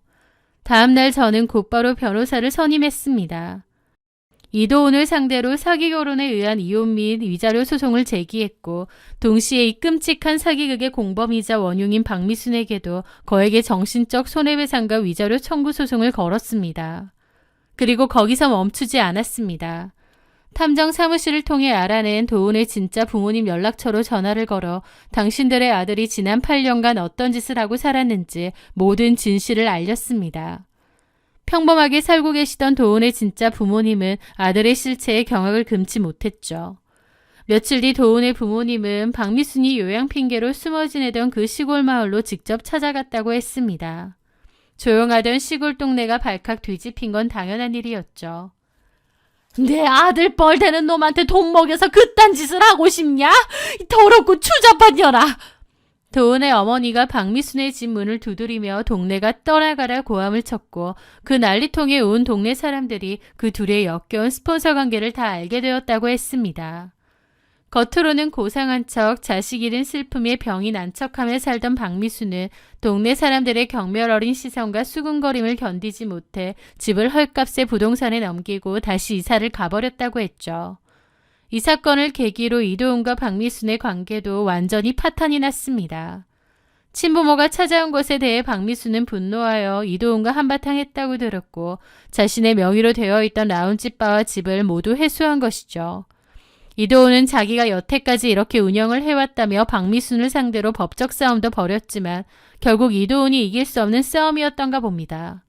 다음 날 저는 곧바로 변호사를 선임했습니다. 이도훈을 상대로 사기 결혼에 의한 이혼 및 위자료 소송을 제기했고 동시에 이 끔찍한 사기극의 공범이자 원흉인 박미순에게도 거액의 정신적 손해배상과 위자료 청구 소송을 걸었습니다. 그리고 거기서 멈추지 않았습니다. 탐정 사무실을 통해 알아낸 도훈의 진짜 부모님 연락처로 전화를 걸어 당신들의 아들이 지난 8년간 어떤 짓을 하고 살았는지 모든 진실을 알렸습니다. 평범하게 살고 계시던 도훈의 진짜 부모님은 아들의 실체에 경악을 금치 못했죠. 며칠 뒤 도훈의 부모님은 박미순이 요양 핑계로 숨어 지내던 그 시골 마을로 직접 찾아갔다고 했습니다. 조용하던 시골 동네가 발칵 뒤집힌 건 당연한 일이었죠. 내 아들 뻘되는 놈한테 돈 먹여서 그딴 짓을 하고 싶냐? 더럽고 추잡한 년아! 도훈의 어머니가 박미순의 집 문을 두드리며 동네가 떠나가라 고함을 쳤고 그 난리통에 온 동네 사람들이 그 둘의 역겨운 스폰서 관계를 다 알게 되었다고 했습니다. 겉으로는 고상한 척 자식 잃은 슬픔에 병이 난 척하며 살던 박미수는 동네 사람들의 경멸 어린 시선과 수군거림을 견디지 못해 집을 헐값에 부동산에 넘기고 다시 이사를 가버렸다고 했죠. 이 사건을 계기로 이도훈과 박미순의 관계도 완전히 파탄이 났습니다. 친부모가 찾아온 것에 대해 박미수는 분노하여 이도훈과 한바탕 했다고 들었고 자신의 명의로 되어 있던 라운지바와 집을 모두 회수한 것이죠. 이도훈은 자기가 여태까지 이렇게 운영을 해왔다며 박미순을 상대로 법적 싸움도 벌였지만 결국 이도훈이 이길 수 없는 싸움이었던가 봅니다.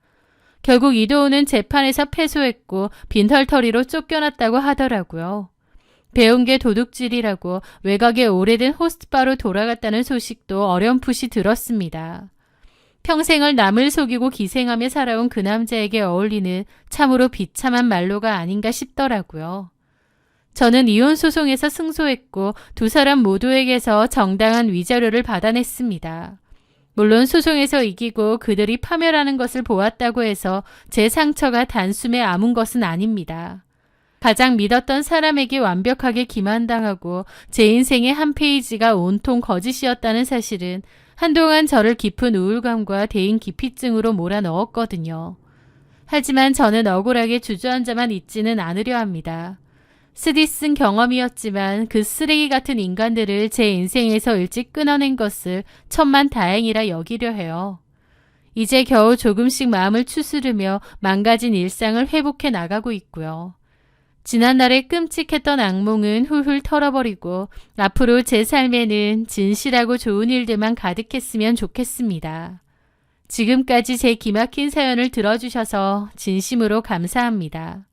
결국 이도훈은 재판에서 패소했고 빈털터리로 쫓겨났다고 하더라고요. 배운 게 도둑질이라고 외곽의 오래된 호스트바로 돌아갔다는 소식도 어렴풋이 들었습니다. 평생을 남을 속이고 기생하며 살아온 그 남자에게 어울리는 참으로 비참한 말로가 아닌가 싶더라고요. 저는 이혼 소송에서 승소했고 두 사람 모두에게서 정당한 위자료를 받아냈습니다. 물론 소송에서 이기고 그들이 파멸하는 것을 보았다고 해서 제 상처가 단숨에 아문 것은 아닙니다. 가장 믿었던 사람에게 완벽하게 기만당하고 제 인생의 한 페이지가 온통 거짓이었다는 사실은 한동안 저를 깊은 우울감과 대인 기피증으로 몰아넣었거든요. 하지만 저는 억울하게 주저앉아만 있지는 않으려 합니다. 쓰디쓴 경험이었지만 그 쓰레기 같은 인간들을 제 인생에서 일찍 끊어낸 것을 천만다행이라 여기려 해요. 이제 겨우 조금씩 마음을 추스르며 망가진 일상을 회복해 나가고 있고요. 지난날의 끔찍했던 악몽은 훌훌 털어버리고 앞으로 제 삶에는 진실하고 좋은 일들만 가득했으면 좋겠습니다. 지금까지 제 기막힌 사연을 들어주셔서 진심으로 감사합니다.